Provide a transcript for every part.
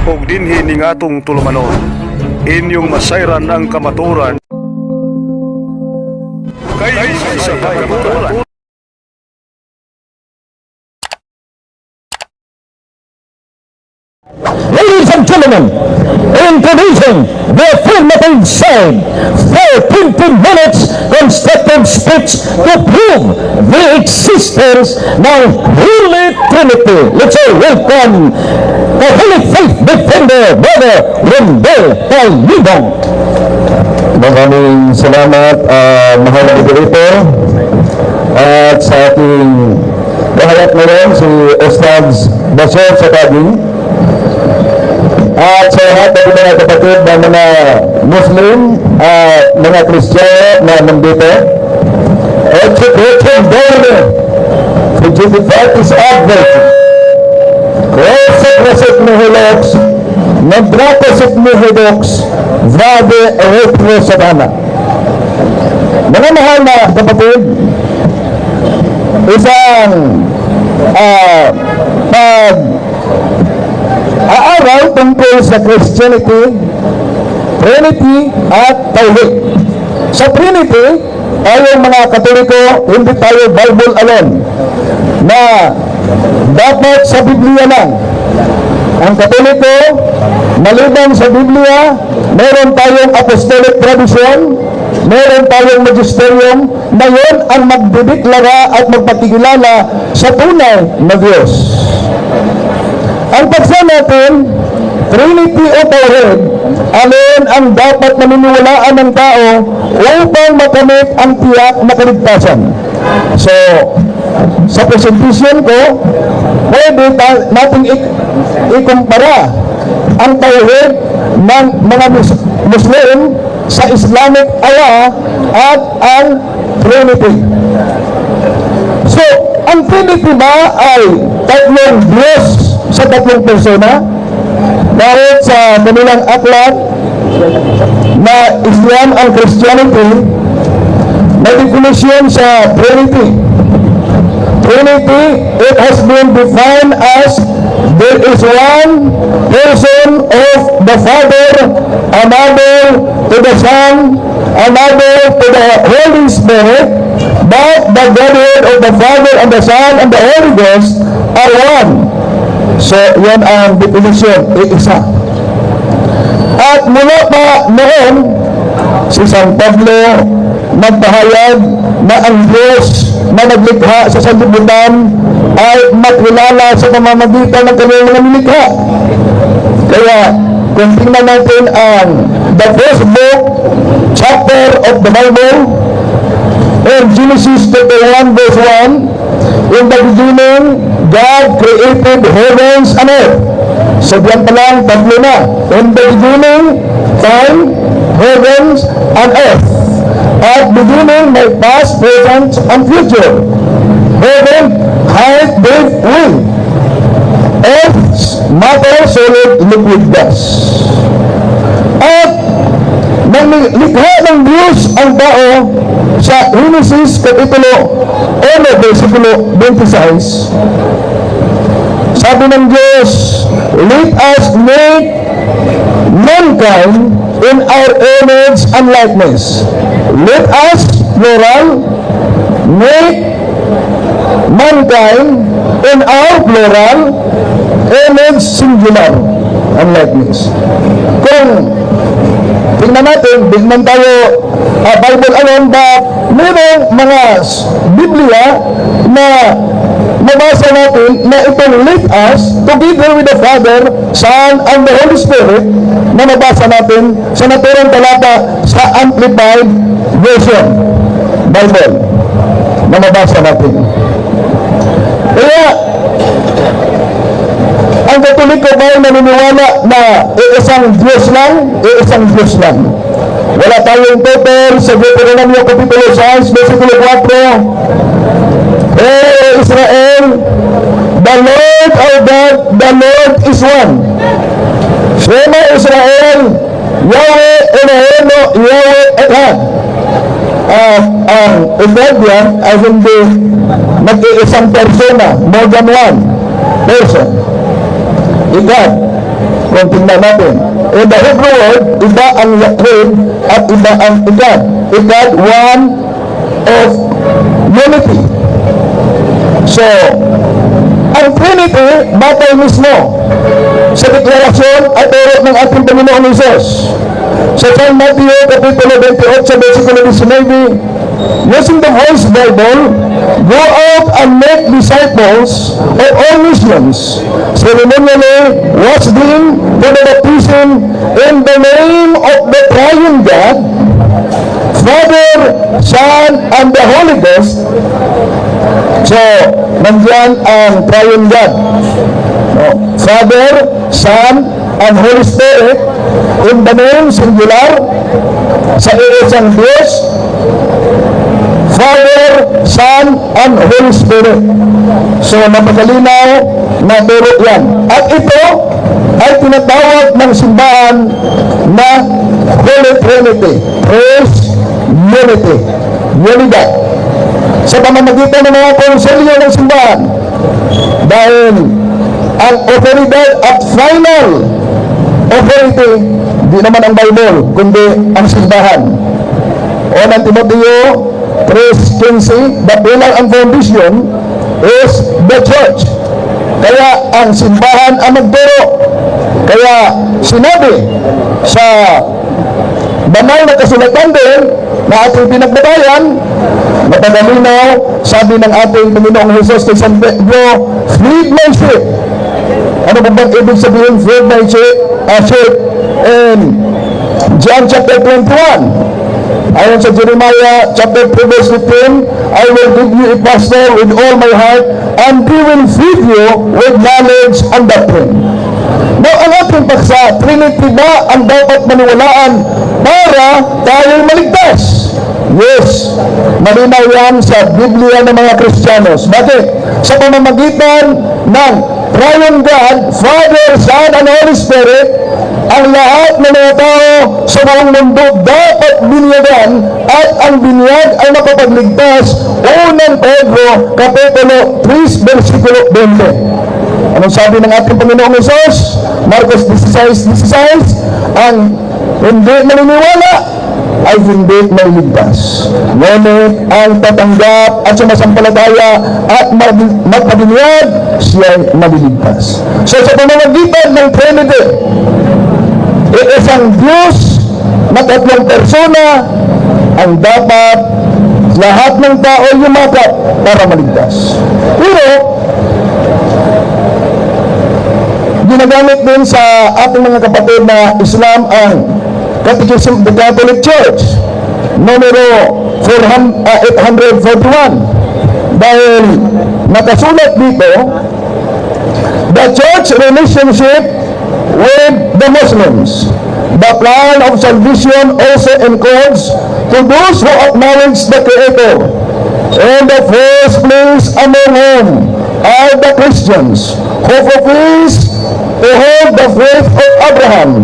og dinhi ning atong tulumanon. Inyong masayran ang kamaturan kay sa kamaturan. Ladies and gentlemen, introducing the affirmative side for 20 minutes constructive speech to prove the existence ng Holy Trinity. Let's say welcome the Holy Faith Defender, Brother Rondel Talibong. Maraming salamat, mahal na moderator, at sa ating kahalat ngayon si Ustaz Basir sa Taging. At sa lahat ng mga kapatid na mga Muslim at mga Kristiyano na nandito, at sa Christian Government, sa Judifatis Advent, Kroset Mihilox, Nadrakoset Mihilox, Vade Retro Sabana. Mga mahal na kapatid, isang aaral tungkol sa Christianity, Trinity at Tauhid. Sa Trinity, tayong mga Katoliko, hindi tayo Bible alone, na dapat sa Biblia lang. Ang Katoliko, maliban sa Biblia, meron tayong apostolic tradition, meron tayong magisterium, na yun ang magdideklara at magpatigilala sa tunay na Diyos. Ang pagsa natin, Trinity o Tauhid, alin ang dapat naniniwalaan ng tao upang makamit ang tiyak na kaligtasan. So, sa presentation ko, pwede natin ikumpara ang Tauhid ng mga Muslim sa Islamic Allah at ang Trinity. So, ang Trinity ba ay tatlong Diyos sa tatlong persona? Dahil sa kanilang aklat na Islam ang Christianity, may definition sa Trinity. Trinity, it has been defined as there is one person of the Father, another to the Son, another to the Holy Spirit, but the Godhead of the Father and the Son and the Holy Ghost are one. So, yan ang definition, isa. At mula pa noon, si San Pablo nagpahayag na ang Diyos na naglikha sa sanlibutan ay makilala sa pamamagitan ng kanyang mga nilikha. Kaya, kung tingnan natin ang the first book, chapter of the Bible, in Genesis chapter 1 verse 1, in the beginning, God created heavens and earth. So diyan pa lang, tatlo na. In the beginning, time, heavens, and earth. At beginning, may past, present, and future. Heaven, height, depth, wind. Earth, matter, solid, liquid, gas. At nang likha ng Diyos ang tao sa Genesis Kapitulo 1, versikulo 26, sabi ng Diyos, let us make mankind in our image and likeness. Let us, plural, make mankind in our plural image, singular, and likeness. Kung tingnan natin, bigman tayo Bible alone, but mayroong mga Biblia na mabasa natin na itong let us together with the Father, Son, and the Holy Spirit na mabasa natin sa naturang talata sa Amplified Version Bible na mabasa natin. Kaya ang Katoliko ba ay naniniwala na iisang Diyos lang? Wala tayong total sa Deuteronomio Kapitulo 6, versikulo 4. Israel, the Lord our God, the Lord is one. Shema Israel, Yahweh Elohenu, Yahweh Echad. Ang Echad yan ay hindi nag-iisang persona, more than one person. Echad. Kung tingnan natin, in the Hebrew word, iba ang Yahweh at iba ang Echad. Echad, one of unity. So, ang Trinity, batay mismo sa deklarasyon at turo ng ating Panginoong Hesus. Sa San Mateo, Kapitulo 28, versikulo 19, using the Voice Bible, go out and make disciples of all nations, ceremonially wash them for the baptism in the name of the Triune God, Father, Son, and the Holy Ghost. So, nandiyan ang Triune God. Father, Son, and Holy Spirit in the name singular sa iisang Diyos, Father, Son, and Holy Spirit. So, napakalinaw na turo yan. At ito ay tinatawag ng simbahan na Holy Trinity. Praise Unity. Unidad. Sa pamamagitan ng mga konselyo ng simbahan. Dahil ang otoridad at final authority, di naman ang Bible, kundi ang simbahan. O ng Timoteo 3:15, the pillar and foundation is the church. Kaya ang simbahan ang magturo. Kaya sinabi sa banal na kasulatan din na ating pinagbatayan, matagalinaw, sabi ng ating Panginoong Hesus kay San Pedro, feed my sheep. Ano ba bang ibig sabihin, feed my sheep? In John chapter 21, ayon sa Jeremiah chapter 3 verse 15, I will give you a pastor with all my heart, and he will feed you with knowledge and doctrine. Now, ang ating paksa, Trinity ba ang dapat maniwalaan para tayo'y maligtas? Yes, malinaw yan sa Biblia ng mga Kristiyanos. Bakit? Sa pamamagitan ng Triune God, Father, Son, and Holy Spirit, ang lahat ng mga tao sa buong mundo dapat binyagan, at ang binyag ay makapagligtas. Unang Pedro, Kapitulo 3, versikulo 20. Anong sabi ng ating Panginoong Hesus? Marcos 16:16, ang hindi maniniwala ay hindi mailigtas. Ngunit ang tatanggap at sumasampalataya at magpabinyag, siya ay maliligtas. So sa pamamagitan ng Trinity, isang Diyos na tatlong persona ang dapat lahat ng tao yumakap para maligtas. Pero ginagamit din sa ating mga kapatid na Islam ang Catechism of the Catholic Church numero 841, dahil nakasulat dito, the church relationship with the Muslims. The plan of salvation also includes to those who acknowledge the Creator. In the first place among whom are the Christians who profess to hold the faith of Abraham,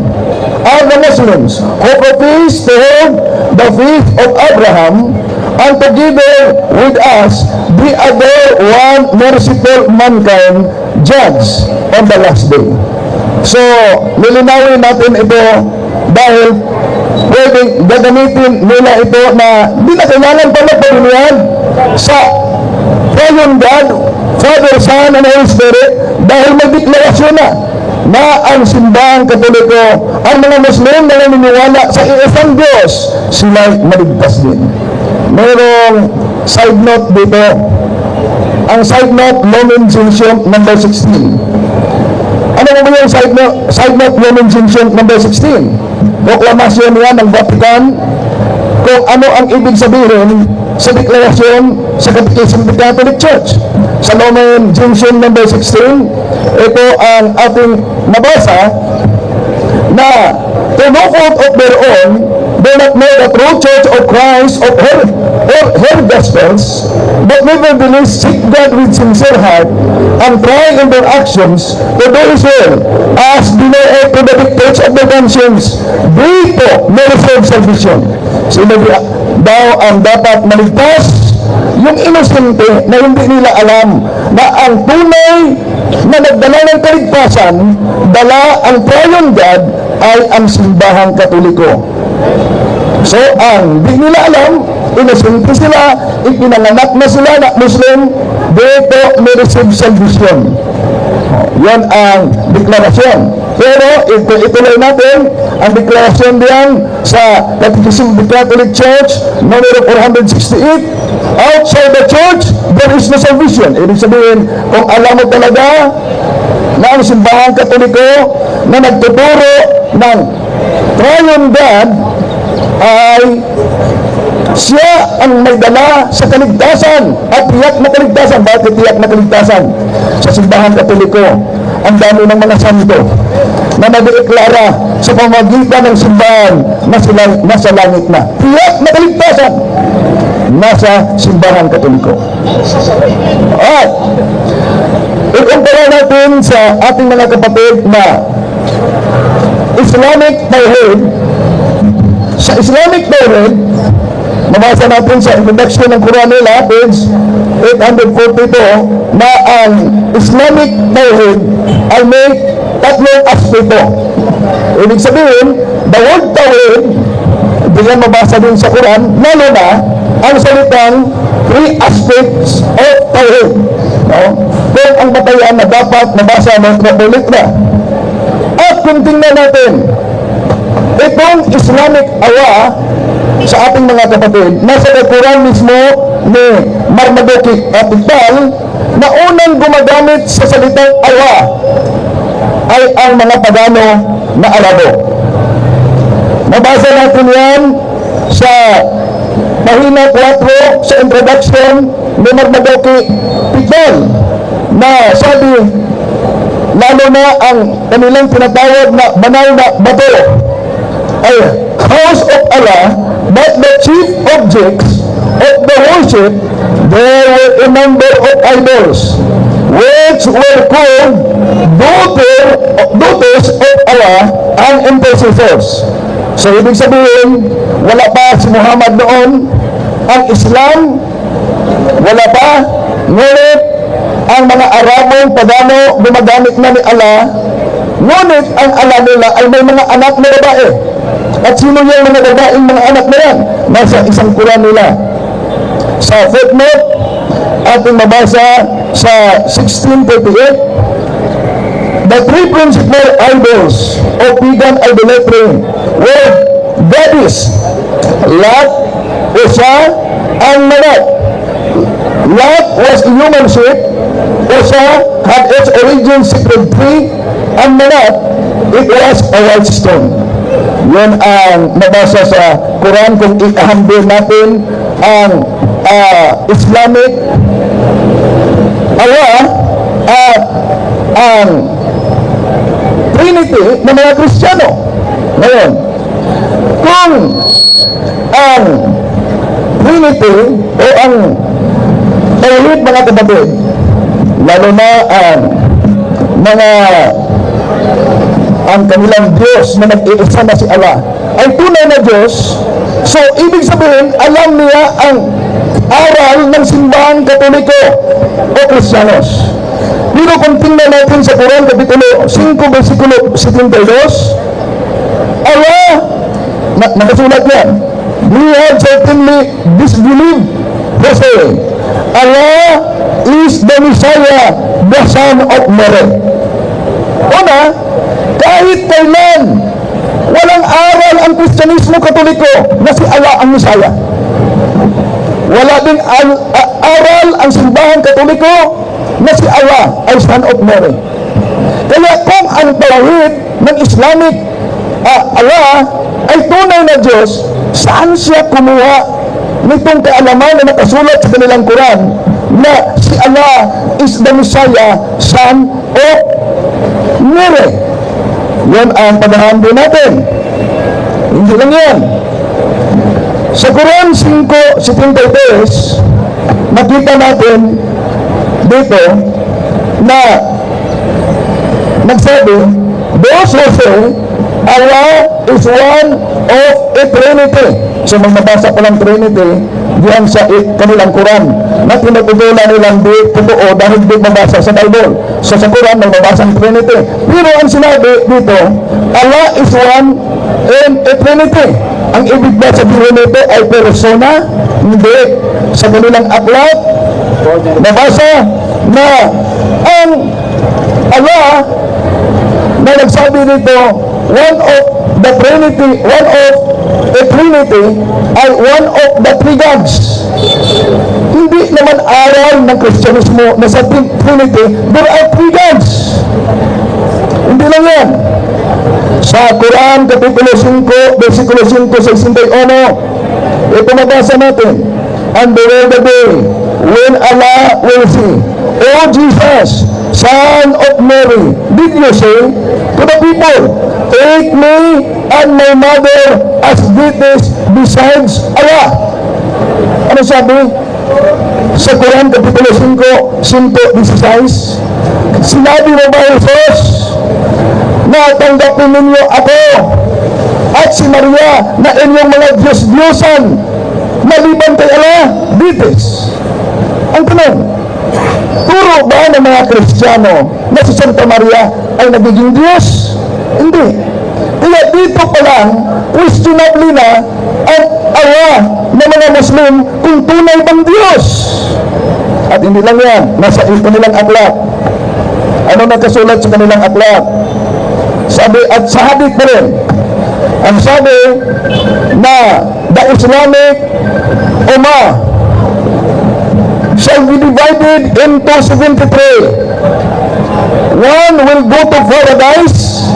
are the Muslims who profess to hold the faith of Abraham, and together with us the other one merciful mankind judge on the last day. So, lilinawin natin ito dahil pwedeng gagamitin nila ito na di na kailangan pa magpabilihan sa Triune God, Father, Son, and Holy Spirit, dahil may deklarasyon na ang simbahang Katoliko, ang mga Muslim na naniniwala sa iisang Diyos, sila'y maligtas din. Mayroong side note dito. Ang side note, Lumen Gentium number 16. Ano mo yung side note Lumen Gentium number 16? Proklamasyon niya ng Vatican kung ano ang ibig sabihin sa deklarasyon sa Catechism of the Catholic Church. Sa Lumen Gentium number 16, ito ang ating nabasa na to no fault of their own, do not know the true church of Christ of her gospels, but nevertheless seek God with sincere heart and try in their actions to do His will, as denied to the dictates of the conscience, dito may receive salvation. Sino daw ang dapat maligtas? yung inosente na hindi nila alam na ang tunay na nagdala ng kaligtasan, dala ang triune God ay ang simbahang Katoliko. So, ang di nila alam, inosente sila, ipinanganak na sila na Muslim, dito may receive salvation. Yan ang deklarasyon. Pero ituloy natin ang deklarasyon diyan sa Catechism of the Catholic Church, numero 468. Outside the church, there is no salvation. Ibig sabihin, kung alam mo talaga na ang simbahang Katoliko na nagtuturo ng triune God ay siya ang may dala sa kaligtasan at tiyak na kaligtasan. Bakit tiyak na kaligtasan? Sa simbahan Katoliko, ang dami ng mga santo na nagdeklara sa pamamagitan ng simbahan na sila nasa langit na. Tiyak na kaligtasan nasa simbahan Katoliko. At ikumpara natin sa ating mga kapatid na Islamic Tawhid. Sa Islamic Tawhid, mabasa natin sa introduction ng Quran nila, page 842, na ang Islamic Tawhid ay may tatlong aspeto. Ibig sabihin, the word Tawhid, hindi yan mabasa din sa Quran, lalo na ang salitang three aspects of Tawhid. No? Kung ang batayan na dapat nabasa ng ulit na. At kung tingnan natin, itong Islamic awa sa ating mga kapatid, nasa Quran mismo ni Marmaduke at Iqbal, na unang gumagamit sa salitang awa ay ang mga pagano na Arabo. Mabasa natin yan sa pahina 4 sa introduction ni Marmaduke Iqbal na sabi, lalo na ang kanilang tinatawag na banal na bato ay house of Allah, but the chief objects of the worship, there were a number of idols, which were called daughters of Allah and intercessors. So, ibig sabihin, wala pa si Muhammad noon, ang Islam, wala pa, ngunit ang mga Arabong pagano gumagamit na ni Allah, ngunit ang Allah nila ay may mga anak na babae. At sino yung mga babaeng mga anak na yan? Nasa isang Quran nila. Sa footnote, ating mabasa sa 1638, the three principal idols of pagan idolatry were goddess, Lat, Usa, and Manat. Lat was a human shape, Usa had its origin sacred tree, and Manat, it was a white stone. Yun ang nabasa sa Quran kung ikahambing natin ang Islamic awa at ang Trinity ng mga Kristiyano. Ngayon, kung ang Trinity o ang Tawhid, mga kapatid, lalo na ang mga ang kanilang Diyos na nag-iisa na si Allah ay tunay na Diyos, so ibig sabihin alam niya ang aral ng simbahan Katoliko o Kristiyanos. Pero kung tingnan natin sa Quran Kapitulo 5 versikulo 72, Allah, nakasulat yan, we have certainly disbelieved the saying, Allah is the Messiah, the Son of Mary. Una, kahit kailan, walang aral ang Kristyanismo Katoliko na si Allah ang Messiah. Wala din aral ang simbahan Katoliko na si Allah ay Son of Mary. Kaya kung ang tawhid ng Islamic Allah ay tunay na Diyos, saan siya kumuha nitong kaalaman na nakasulat sa kanilang Quran na si Allah is the Messiah, Son of Mary? Yan ang paghahambi natin. Hindi lang yan. Sa Quran 5:73, nakita natin dito na nagsabi, those who say Allah is one of a Trinity. So, magmabasa ko ng Trinity, diyan sa kanilang Quran na pinag-ugulan nilang di totoo dahil di mabasa sa Bible. So sa Quran may mabasa ang Trinity. Pero ang sinabi dito, Allah is one and a Trinity. Ang ibig ba sabihin nito ay persona? Hindi. Sa kanilang aklat, nabasa na ang Allah na nagsabi dito, one of the Trinity, one of a Trinity ay one of the three gods. Hindi naman aral ng Kristyanismo na sa Trinity, there are three gods. Hindi lang yan. Sa Quran, Kapitulo 5, versikulo 5 sa 61, ito mabasa natin. And there will be a day when Allah will say, O Jesus, Son of Mary, did you say to the people, take me and my mother as deities besides Allah? Ano sabi? Sa Quran, Kapitulo 5, 5:16, sinabi mo ba, Jesus, na tanggapin ninyo ako at si Maria na inyong mga Diyos-Diyosan maliban kay Allah, deities? Ang tanong, turo ba ng mga Kristiyano na si Santa Maria ay nagiging Diyos? Hindi. Kaya dito pa lang, questionably na ang Allah ng mga Muslim kung tunay bang Diyos. At hindi lang yan, nasa kanilang aklat. Ano nagkasulat sa kanilang aklat? Sabi, at sa hadith pa rin, ang sabi na the Islamic Ummah shall be divided into 73. One will go to paradise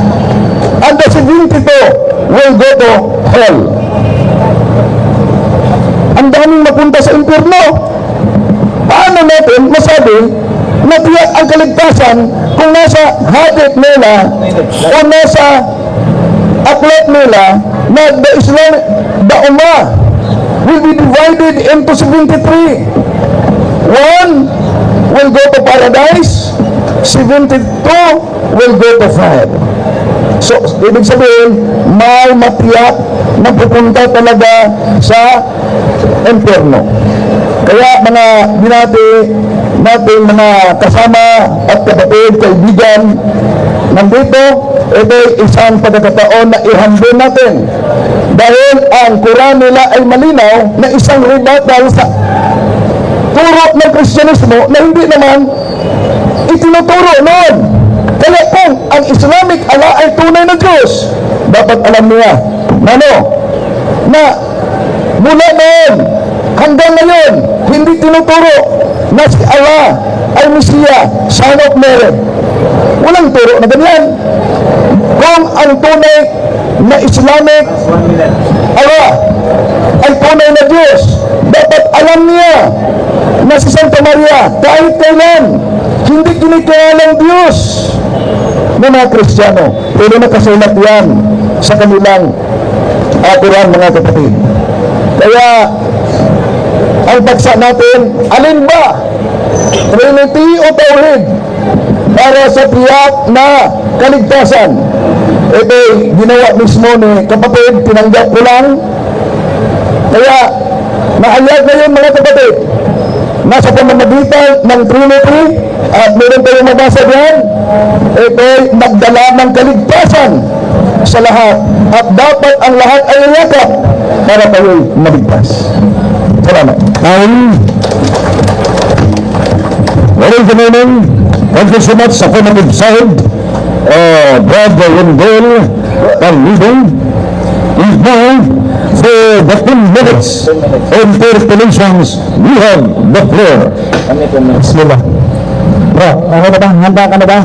and the 72 will go to hell. Ang daming mapunta sa impyerno. Paano natin masabi na tiyak ang kaligtasan kung nasa hadith nila o nasa aklat nila na the Islam, the Ummah will be divided into 73. One will go to paradise, 72 will go to fire. So, ibig sabihin, may matiyak na pupunta talaga sa impyerno. Kaya mga binati natin mga kasama at kapatid, kaibigan, nandito, ito'y isang pagkakataon na ihambin natin. Dahil ang Quran nila ay malinaw na isang rebuttal sa turo ng Kristyanismo na hindi naman itinuturo noon. Kaya kung ang Islamic Allah ay tunay na Diyos, dapat alam niya na mula noon hanggang ngayon hindi tinuturo na si Allah ay Mesiya, Son of Mary. Walang turo na ganyan. Kung ang tunay na Islamic Allah ay tunay na Diyos, dapat alam niya na si Santa Maria kahit kailan hindi kinikilalang Diyos ng mga Kristiyano. Pero nakasulat yan sa kanilang Quran, mga kapatid. Kaya ang paksa natin, alin ba? Trinity o Tauhid para sa tiyak na kaligtasan? Ito'y ginawa mismo ni kapatid, tinanggap ko lang. Kaya nahayag ngayon, mga kapatid, nasa pamamagitan ng Trinity at meron tayong mabasa diyan, ito'y magdala ng kaligtasan sa lahat at dapat ang lahat ay yakap para tayo'y maligtas. Salamat. Ladies and gentlemen, thank you so much sa affirmative side. Brother Wendell Carlidon is now for the 10 minutes interpellations. We have the floor. Bismillah. Bro, okay na ba? Handa ka na ba?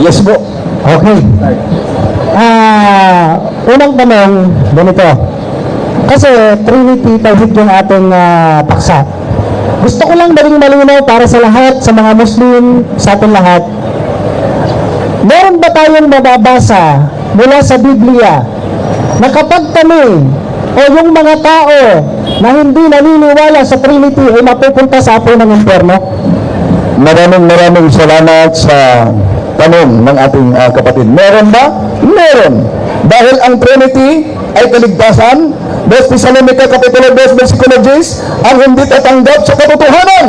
Yes po. Okay. Unang tanong, ganito. Kasi Trinity Tauhid yung ating paksa. Gusto ko lang maging malinaw para sa lahat, sa mga Muslim, sa ating lahat. Meron ba tayong mababasa mula sa Biblia na kapag kami o yung mga tao na hindi naniniwala sa Trinity ay mapupunta sa apoy ng impyerno? Maraming salamat sa tanong ng ating kapatid. Meron ba? Meron. Dahil ang Trinity ay kaligtasan, 2 Thessalonica Kapitulo 2, versikulo 10, ang hindi tatanggap sa katotohanan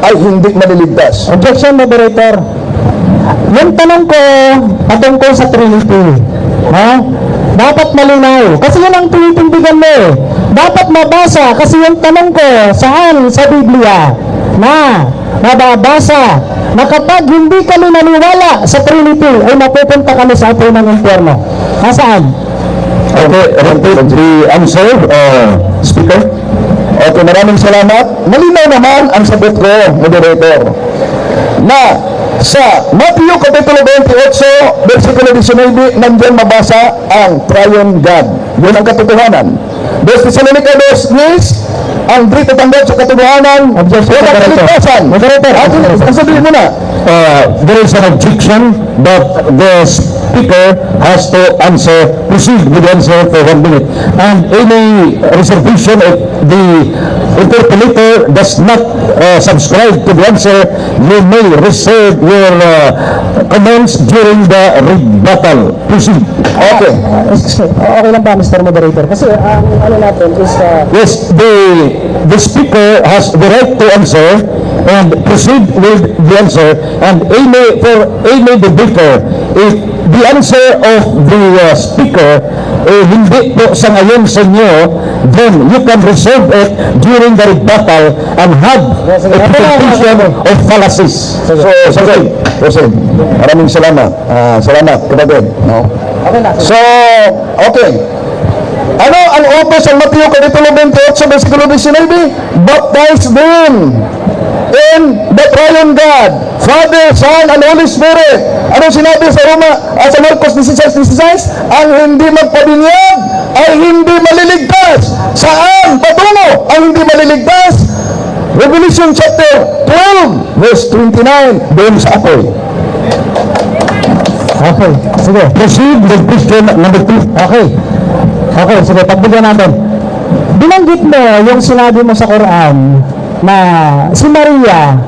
ay hindi maliligtas. Objection, moderator. Yung tanong ko patungkol sa Trinity, ha? Dapat malinaw. Kasi yun ang tinitindigan mo eh. Dapat mabasa. Kasi yung tanong ko, saan sa Biblia na nababasa na kapag hindi kami naniwala sa Trinity, ay mapupunta kami sa apoy ng impyerno. Nasaan? Okay, the answer, Speaker. Okay, maraming salamat. Malinaw naman ang sagot ko, moderator, na sa Matthew Kapitulo 28, versikulo 19, nandiyan mabasa ang Triune God. Yun ang katotohanan. 2 Thessalonica 2:10, ang di tatanggap sa katotohanan, wala kaligtasan. Moderator, Ang sabihin mo na. There is an objection that the speaker has to proceed with the answer for 1 minute. And any reservation if the interpolator does not subscribe to the answer, you may reserve your comments during the rebuttal. Proceed. Okay. Okay lang ba, Mr. Moderator? Kasi ang ano natin is Yes, the speaker has the right to answer and proceed with the answer, and any debater, if the answer of the speaker hindi po sangayon sa inyo, then you can reserve it during the rebuttal and have a presentation of fallacies. Proceed. Maraming salamat. Salamat, kapatid. No? okay na. So, okay. Ano ang utos ng Mateo Kapitulo 28, versikulo 19? Baptize them in the Triune God, Father, Son, and Holy Spirit. Ano sinabi sa sa Marcos 16:16? Ang hindi magpabinyag ay hindi maliligtas. Saan patungo ang hindi maliligtas? Revelation chapter 12, verse 29, doon sa apoy. Okay, sige. Proceed with question number 2. Okay. Okay, sige, pagbigyan natin. Binanggit mo yung sinabi mo sa Quran na si Maria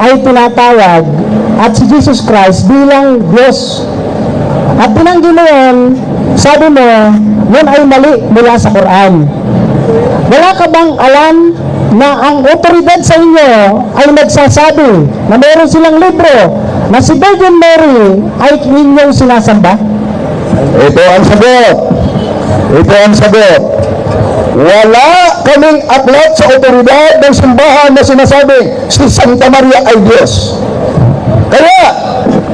ay tinatawag at si Jesus Christ bilang Diyos. At binanggit mo yun, sabi mo, yun ay mali mula sa Quran. Wala ka bang alam na ang otoridad sa inyo ay nagsasabi na meron silang libro na si Virgin Mary ay inyong sinasamba? Ito ang sagot. Ito ang sagot. Wala kaming aklat sa otoridad ng simbahan na sinasabi si Santa Maria ay Diyos. Kaya,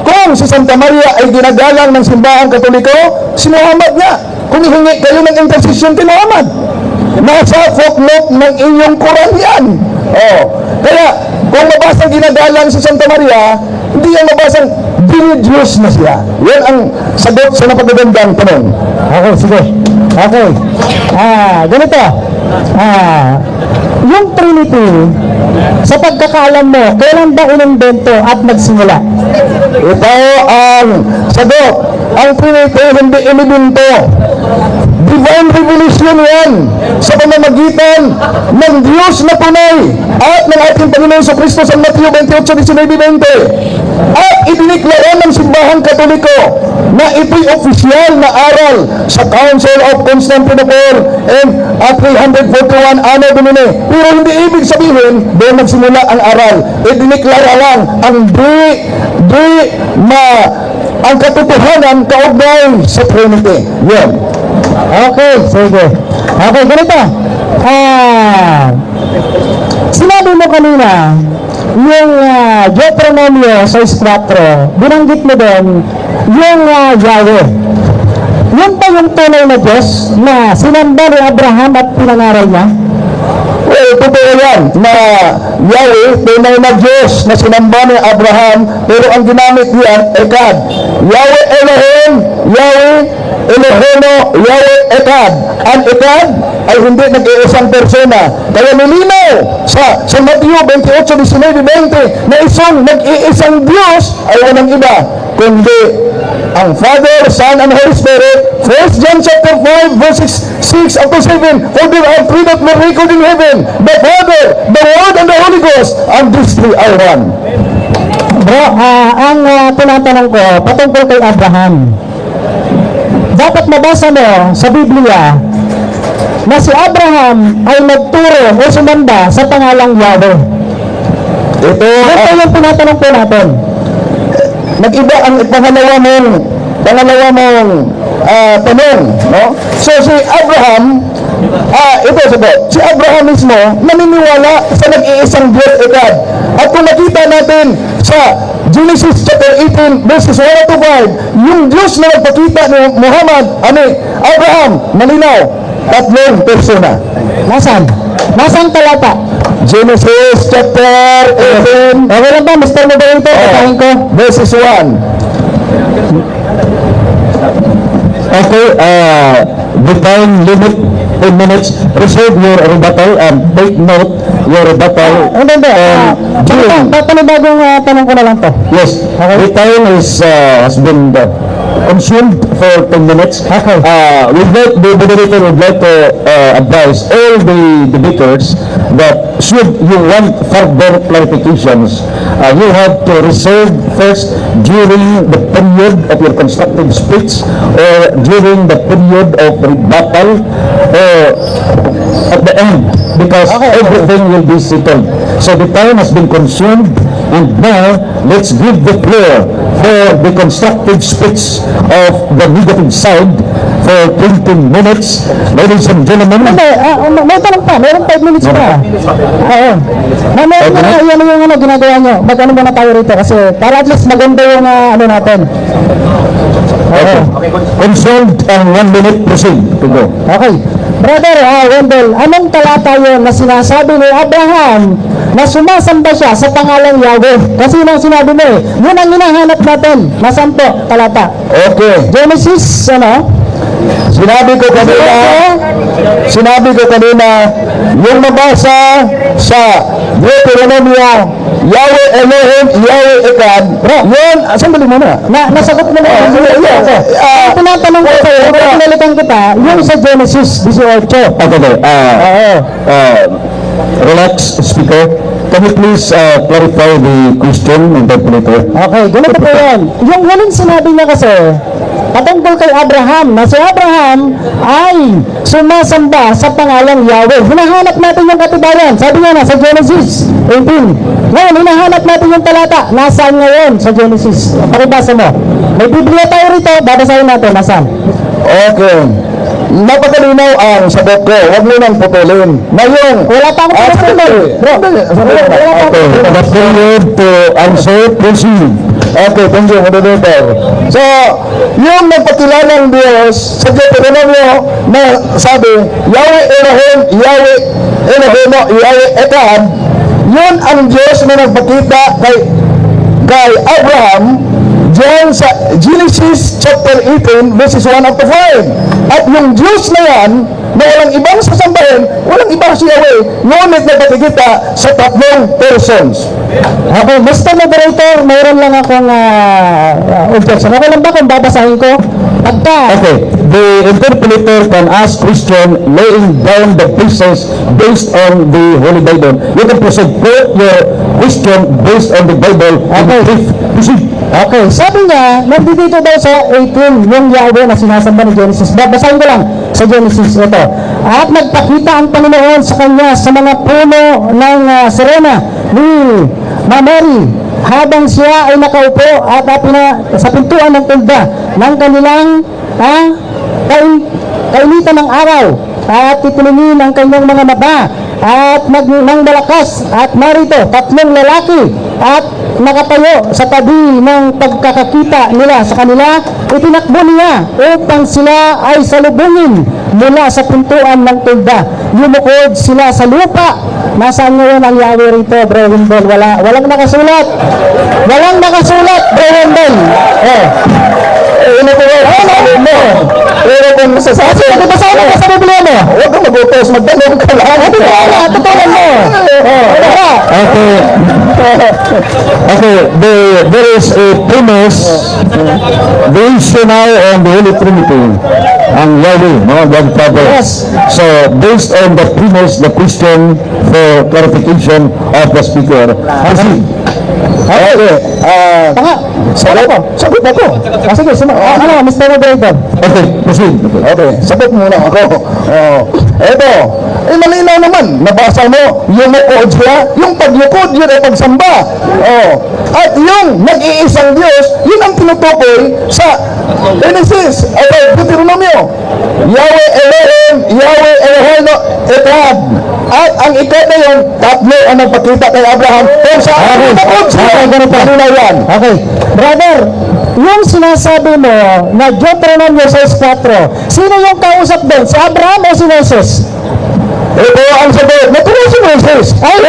kung si Santa Maria ay ginagalang ng simbahan Katoliko, si Muhammad nga. Kung hihingi kayo ng intercession kay Muhammad, nasa footnote ng inyong Quran yan. Kaya, kung mabasang ginagalang si Santa Maria, hindi yan mabasang Diyos na siya. Yan ang sagot sa napagagandang tanong. Okay, sige. Okay. Ganito. Yung Trinity, sa pagkakaalam mo, kailan ba inimbento at nagsimula? Ito ang sagot. Ang Trinity hindi inimbento. Divine revelation yan sa pamamagitan ng Diyos na tunay at ng ating Panginoon sa Kristo sa Mateo 28:19-20. At idiniklara ng simbahan Katoliko na ito'y opisyal na aral sa Council of Constantinople and at 341 Anno Domini. Pero hindi ibig sabihin doon nagsimula ang aral. Idiniklara lang ang ang katotohanan kaugnay sa Trinity. Yan. Okay, sige. Okay, ganito. Sinabi mo kanina, yung Deuteronomio 6:4, binanggit mo doon yung Yahweh. Yun ba yung tunay na Diyos na sinamba ni Abraham at pinangaral niya? Totoo yan na Yahweh, tunay na Diyos na sinamba ni Abraham, pero ang ginamit niyan, Ekad. Yahweh Elohim, Yahweh Eloheno, Yahweh Ekad. Ang Ekad ay hindi nag-iisang persona. Kaya nilinaw sa Mateo 28:19-20 na isang nag-iisang Diyos ay walang iba, kundi ang Father, Son, and Holy Spirit. 1 John chapter 5, verses 6 up to 7. For there are three that were recorded in heaven, the Father, the Word, and the Holy Ghost, and these three are one. Bro, ang tinatanong ko, patungkol kay Abraham. Dapat mabasa mo sa Biblia na si Abraham ay nagturo o sumamba sa pangalang Yahweh? Ito, Ito yung tinatanong po natin. nag-iba ang pangalawa mong tanong, no? So si Abraham, ito sagot, si Abraham mismo naniniwala sa nag-iisang Diyos ekad. At kung nakita natin sa Genesis chapter 18 verses 1 to 5, yung Diyos na nagpakita ni Muhammad, Abraham, malinaw, tatlong persona. Nasaan talata? Genesis chapter 18 Okay lang ba, Mr. Moderator? Patahin ko. verses 1. Okay, the time limit 10 minutes. Reserve your rebuttal and take note your rebuttal. Hindi. Panibagong tanong ko na lang to. Yes, the time has been consumed for 10 minutes. Okay. The moderator would like to advise all the debaters that should you want further clarifications, you have to reserve first during the period of your constructive speech or during the period of rebuttal or at the end, because everything will be settled. So the time has been consumed, and now let's give the floor for the constructive speech of the negative side for 20 minutes. Ladies and gentlemen, May tanong pa. Meron 5 minutes pa. Oo. Meron na yan yung ginagawa nyo. Mag-ano muna tayo rito kasi para at least maganda yung natin. consumed and 1 minute proceed to go. Okay. Brother Wendell, anong talata yun na sinasabi ni Abraham na sumasamba siya sa pangalang Yahweh? Kasi yun ang sinabi mo eh. Yun ang hinahanap natin. Nasaan po talata? Okay. Genesis, Sinabi ko kanina, yung mabasa sa Deuteronomy, Yahweh Elohim, Yahweh Echad, yun, sandali muna. Nasagot mo na yun. Ang tinatanong ko sa'yo, pinalitan kita, yung sa Genesis 18. Okay, relax, speaker. Can you please clarify the question, interpreter? Okay, ganito po yan. Yung huling sinabi niya kasi, patungkol kay Abraham, na si Abraham ay sumasamba sa pangalang Yahweh. Hinahanap natin yung katibayan. Sabi nga na sa Genesis 18. Ngayon, hinahanap natin yung talata. Nasaan ngayon sa Genesis? Pakibasa mo. May Biblia tayo rito, babasahin natin. Nasaan? Okay. Napakalinaw ang sagot ko. Huwag mo nang putulin. Ngayon, Wala pa akong pagkakulong. Bro, wala pa akong Okay, the period to answer, proceed. okay, thank you, moderator. So, yung nagpakilalang Diyos sa Deuteronomy na sabi, Yahweh Elohim, Yahweh Elohim, Yahweh Echad, yun ang Diyos na nagpakita kay Abraham diyan sa Genesis chapter 18 verses 1 up to 5. At yung Diyos na yan, na walang ibang sasambahin, walang ibang si Yahweh, ngunit nagpakikita sa tatlong persons. Okay, Mr. Moderator, mayroon lang akong objection. Okay lang ba kung babasahin ko? Okay, the interpreter can ask question laying down the pieces based on the Holy Bible. You can proceed. Put your question based on the Bible. Okay. Proceed. Okay, sabi niya, nandito daw sa 18, yung Yahweh na sinasamba ni Genesis. Babasahin ko lang sa Genesis ito. At nagpakita ang Panginoon sa kanya sa mga puno ng Serena ni Mameri habang siya ay nakaupo at sa pintuan ng tulda ng kanilang kainitan ng araw at titilingin ang kanyang mga mata at nang malakas at narito tatlong lalaki at nakatayo sa tabi ng pagkakakita nila sa kanila, itinakbo niya upang sila ay salubungin mula sa pintuan ng tulda. Lumukod sila sa lupa. Nasaan ngayon ang Yahweh rito, Bro Wendell? Walang nakasulat. Walang nakasulat, Bro Wendell. Ano ko mo? Pero kung masasabi, Basahin mo sa Biblia mo. huwag kang mag-utos, magtanong ka lang. Tutunan mo. Okay, there is a premise, the issue now on the Holy Trinity, ang Yahweh, God Father. Yes. So, based on the premise, the question for clarification of the speaker. Proceed. Okay. Sagot ako. Sige, Mr. Moderator. Okay, proceed. Okay, sagot muna ako. Eto, malinaw naman, nabasa mo, yung mukod siya, yung pagyukod, yun ay pagsamba. Oh. At yung nag-iisang Diyos, yun ang tinutukoy sa Genesis, o Deuteronomio. Yahweh Elohim, Yahweh Eloheinu, Echad. At ang Echad na yun, tatlo ang nagpakita kay Abraham kung saan ang mukod siya. Malinaw yan. Okay. Brother, yung sinasabi mo na Deuteronomio 6.4, sino yung kausap doon? Si Abraham o si Moses? Ito ang sagot. Natuloy si Moses. Ay,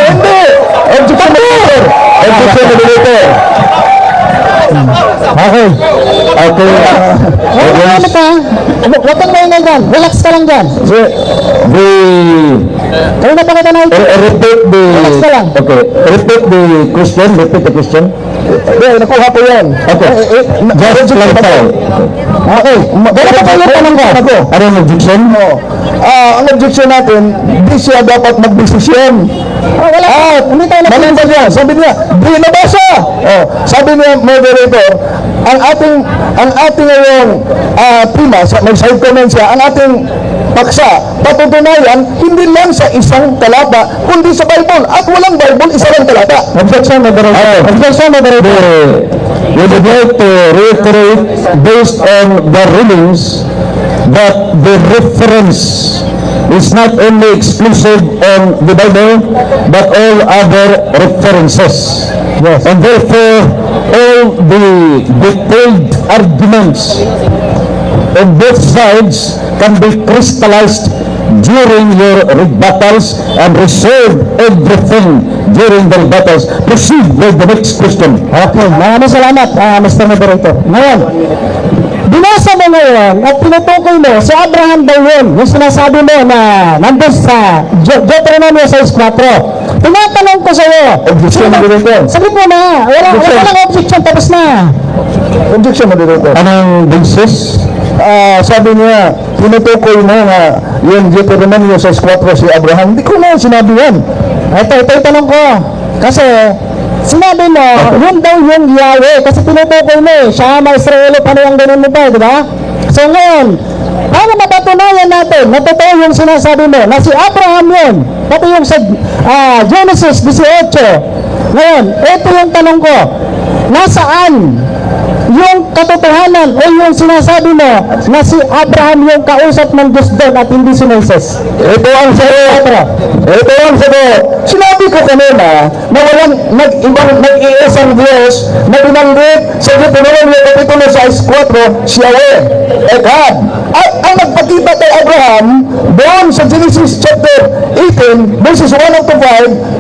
Hindi. Objection moderator. Objection moderator. Okay. Okay. ano ka? Huwag kang maingay dyan. Relax ka lang dyan. Kaya na pa kita na Repeat the... Relax ka lang. Okay. Repeat the question. Repeat the question. Hindi, nakuha ko yan. Okay. Just clarify. Okay. Wala pa kayo tanong ko. Ano ang objection? Ang objection natin, di siya dapat magdesisyon. Wala. Hindi tayo na Mali ba niya? Sabi niya, di nabasa. Sabi niya, moderator, ang ating ngayong tema, may side comment siya, ang ating paksa, patutunayan, hindi lang sa isang talata, kundi sa Bible. At walang Bible, isa lang talata. Objection, moderator. Objection, moderator. We would like to reiterate based on the rulings that the reference is not only exclusive on the Bible, but all other references. Yes. And therefore, all the detailed arguments on both sides can be crystallized during your rebuttals and reserve everything during the rebuttals. Proceed with the next question. Okay, maraming salamat, Mr. Moderator. Ngayon, binasa mo ngayon at tinutukoy mo si Abraham daw yun, yung sinasabi mo na nandun sa Deuteronomio 6.4. Tinatanong ko sa iyo. Objection, moderator. Sabi mo na, wala lang objection, tapos na. Objection, moderator. Anong basis? Sabi niya, tinutukoy mo nga yung Deuteronomio 6.4 si Abraham. Hindi ko na sinabi yan. Ito yung tanong ko. Kasi, sinabi mo, yun daw yung Yahweh. Kasi tinutukoy mo eh, siya mga Israeli, paano yung ganun mo pa, di ba? So ngayon, paano mapatunayan natin na totoo yung sinasabi mo, na si Abraham yun, pati yung sa Genesis 18. Ngayon, ito yung tanong ko, nasaan yung katotohanan o yung sinasabi mo na si Abraham yung kausap ng Diyos doon at hindi si Moses? Ito ang sagot. Ito ang sagot. Sinabi ko kanina na walang nag-iisang Diyos na binanggit sa Deuteronomio Kapitulo 6.4 si Yahweh, Echad. At ang nagpakita kay Abraham doon sa Genesis chapter 18 verses 1 to 5,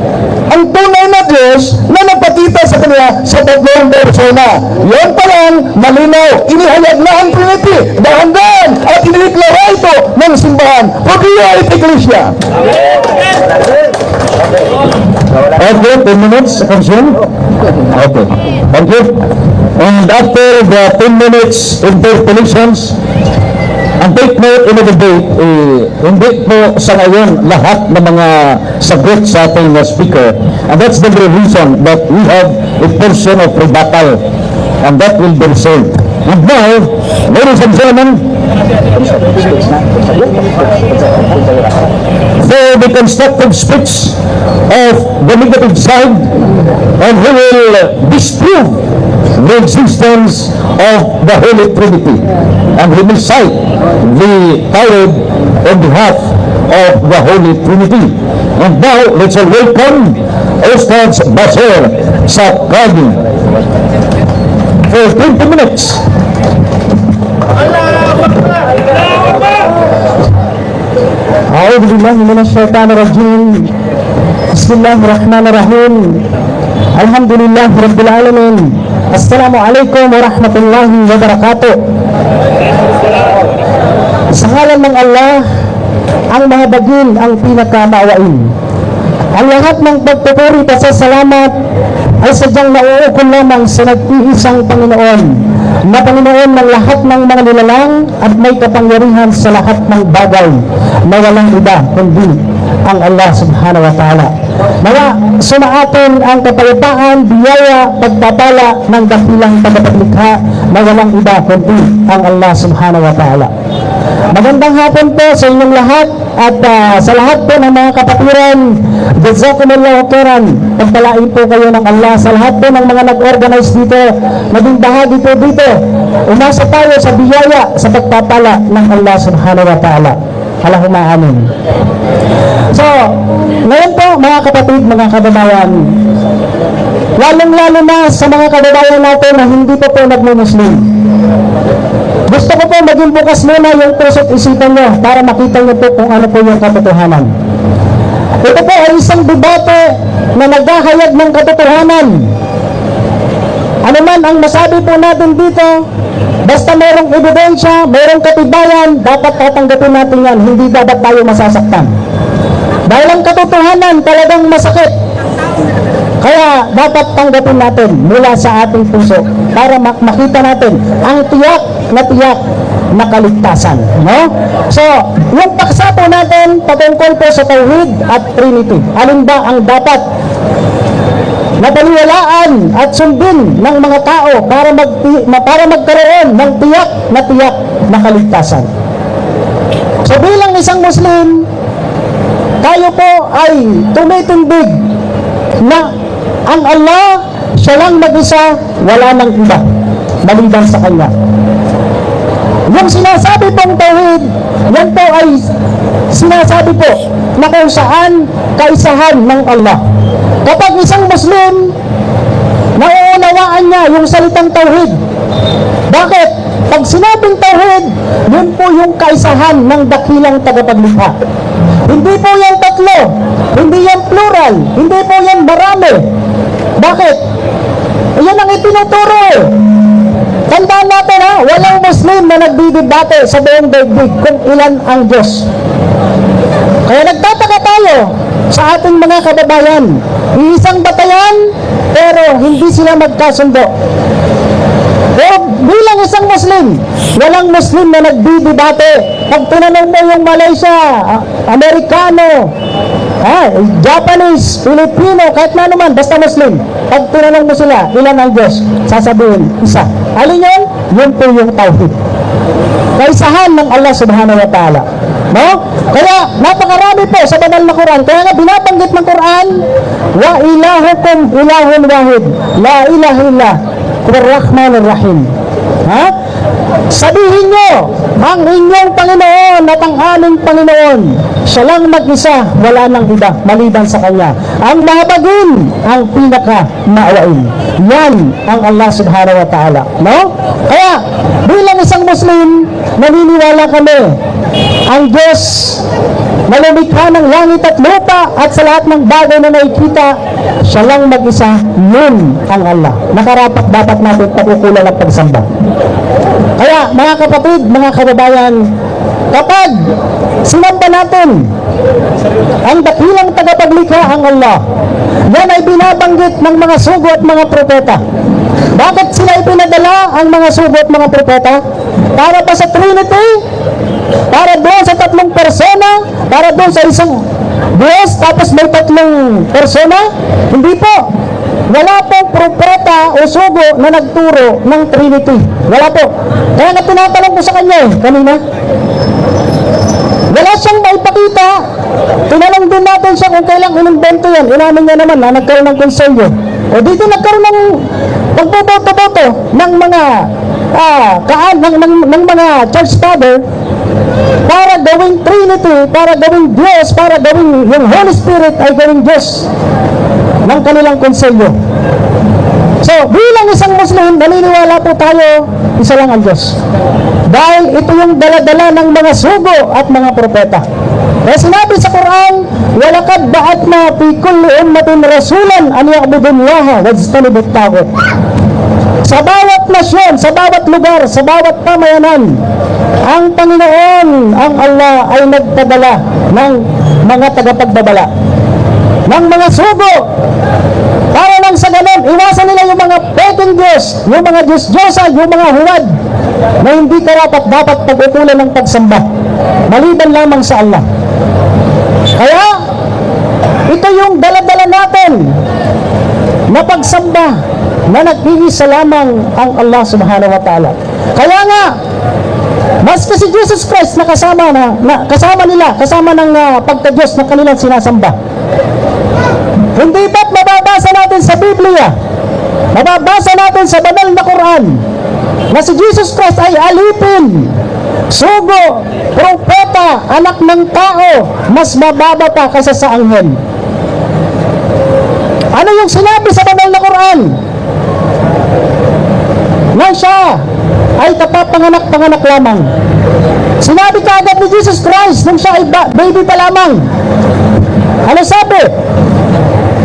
ang tunay na Diyos na nagpakita sa kanya sa tatlong persona. Yan pa lang, malinaw, inihayag na ang Trinity, dahan-dahan, at ininiklara ito ng simbahan. Pagkaya at Iglesia. Okay, 10 minutes, consume. Okay, thank you. And after the 10 minutes interpellations, ang take note in the debate, hindi po sa ngayon lahat ng mga sagot sa ating speaker. And that's the reason that we have a portion of rebuttal. And that will be reserved. And now, ladies and gentlemen, for the constructive speech of the negative side, and who will disprove the existence of the Holy Trinity, and he will cite the tyrant on behalf of the Holy Trinity. And now, let's all welcome Ustaz Basir Sakadi for 20 minutes. أعوذ بالله من الشيطان الرجيم بسم الله الرحمن الرحيم الحمد لله رب العالمين السلام عليكم ورحمة الله وبركاته. Sa ngalan ng Allah, ang mahabagin, ang pinakamaawain. Ang lahat ng pagpupuri at salamat ay sadyang nauukol lamang sa nag-iisang Panginoon, na Panginoon ng lahat ng mga nilalang at may kapangyarihan sa lahat ng bagay, na walang iba kundi ang Allah subhanahu wa ta'ala. Nawa, sumaatin ang kapayapaan, biyaya, pagpapala ng dakilang tagapaglikha na walang iba kundi ang Allah subhanahu wa ta'ala. Magandang hapon po sa inyong lahat at sa lahat po ng mga kapatiran, jazakumullahu khairan. Pagpalain po kayo ng Allah sa lahat po ng mga nag-organize dito, maging bahagi po dito. Umasa tayo sa biyaya sa pagpapala ng Allah subhanahu wa ta'ala. Allahumma amin. So, ngayon po mga kapatid, mga kababayan, lalong-lalo na sa mga kababayan natin na hindi po nagmumuslim. Gusto ko po maging bukas muna yung puso't isipan nyo para makita nyo po kung ano po yung katotohanan. Ito po ay isang debate na naghahayag ng katotohanan. Ano man ang masabi po natin dito, basta mayroong ebidensya, mayroong katibayan, dapat tatanggapin natin yan. Hindi dapat tayo masasaktan. Dahil ang katotohanan talagang masakit. Kaya dapat tanggapin natin mula sa ating puso para makita natin ang tiyak na kaligtasan. No? So, yung paksa po natin patungkol po sa Tauhid at Trinity. Alin ba ang dapat napaniwalaan at sundin ng mga tao para magkaroon ng tiyak na kaligtasan? So, bilang isang Muslim, tayo po ay tumitindig na ang Allah, siya lang mag-isa, wala nang iba, maliban sa Kanya. Yung sinasabi pong Tauhid, yan po ay sinasabi po na kung saan kaisahan ng Allah. Kapag isang Muslim, nauunawaan niya yung salitang Tauhid. Bakit? Pag sinabing Tauhid, yun po yung kaisahan ng dakilang tagapaglikha. Hindi po yan tatlo, hindi yan plural, hindi po yan marami. Bakit? Yan ang itinuturo eh. Tandaan natin ha, walang Muslim na nagdidebate sa buong daigdig kung ilan ang Diyos. Kaya nagtataka tayo sa ating mga kababayan. Iisang batayan, pero hindi sila magkasundo. Pero bilang isang Muslim, walang Muslim na nagdidebate. Pag tinanong mo yung Malaysia, Amerikano, Japanese, Filipino, kahit na naman, basta Muslim. Pag tinanong mo sila, ilan ang Diyos? Sasabihin, isa. Alin yun? Yun po yung Tauhid. Kaisahan ng Allah subhanahu wa ta'ala. No? Kaya napakarami po sa banal na Quran. Kaya nga binabanggit ng Quran, wa ilahukum ilahun wahid, la ilaha illa Ar-Rahmanir Rahim. Ha? Sabihin nyo, ang inyong Panginoon at ang aming Panginoon, siya lang mag-isa, wala nang iba, maliban sa Kanya. Ang mahabagin, ang pinaka-maawain. Yan ang Allah subhanahu wa ta'ala. No? Kaya, bilang isang Muslim, naniniwala kami, ang Diyos na lumikha ng langit at lupa at sa lahat ng bagay na nakikita, siya lang mag-isa, yun ang Allah. Nakarapat dapat natin pagkukulan ng pagsamba. Kaya mga kapatid, mga kababayan, kapag sinamba natin ang dakilang tagapaglikha ang Allah, yan ay binabanggit ng mga sugo at mga propeta. Bakit sila ipinadala ang mga sugo at mga propeta? Para ba sa Trinity? Para doon sa tatlong persona? Para doon sa isang Diyos tapos may tatlong persona? Hindi po. Wala pong propeta o sugo na nagturo ng Trinity. Wala po. Kaya nga tinatanong ko sa kanya kanina. Wala siyang maipakita. Tinanong din natin siya kung kailang inimbento yan. Inamin niya naman na nagkaroon ng konselyo. O dito nagkaroon ng pagboboto-boto ng mga ng mga church father para gawing Trinity, para gawing Diyos, para gawing yung Holy Spirit ay gawing Diyos ng kanilang konselyo. So, bilang isang Muslim, naniniwala po tayo, isa lang ang Diyos. Dahil ito yung dala-dala ng mga sugo at mga propeta. Kaya sinabi sa Quran, وَلَقَدْ بَعَثْنَا فِي كُلِّ أُمَّةٍ رَسُولًا أَنْ يَعْبُدُوا اللَّهَ وَاجْتَنِبُوا الطَّاغُوتَ. Sa bawat nasyon, sa bawat lugar, sa bawat pamayanan, ang Panginoon, ang Allah ay nagpadala ng mga tagapagbabala, ng mga sugo, para lang sa ganun, iwasan nila yung mga peking Diyos, yung mga Diyos-Diyosa, yung mga huwad, na hindi karapat-dapat pag-ukulan ng pagsamba, maliban lamang sa Allah. Kaya, ito yung dala-dala natin na pagsamba na nag-iisa lamang ang Allah subhanahu wa ta'ala. Kaya nga, Maski si Jesus Christ na kasama ng pagka-Diyos na kanilang sinasamba. Hindi ba't mababasa natin sa Biblia, mababasa natin sa banal na Quran, na si Jesus Christ ay alipin, sugo, propeta, anak ng tao, mas mababa pa kaysa sa anghel. Ano yung sinabi sa banal na Quran? Na siya ay kapapanganak-panganak lamang. Sinabi kaagad ni Jesus Christ nung siya ay baby pa lamang. Ano sabi?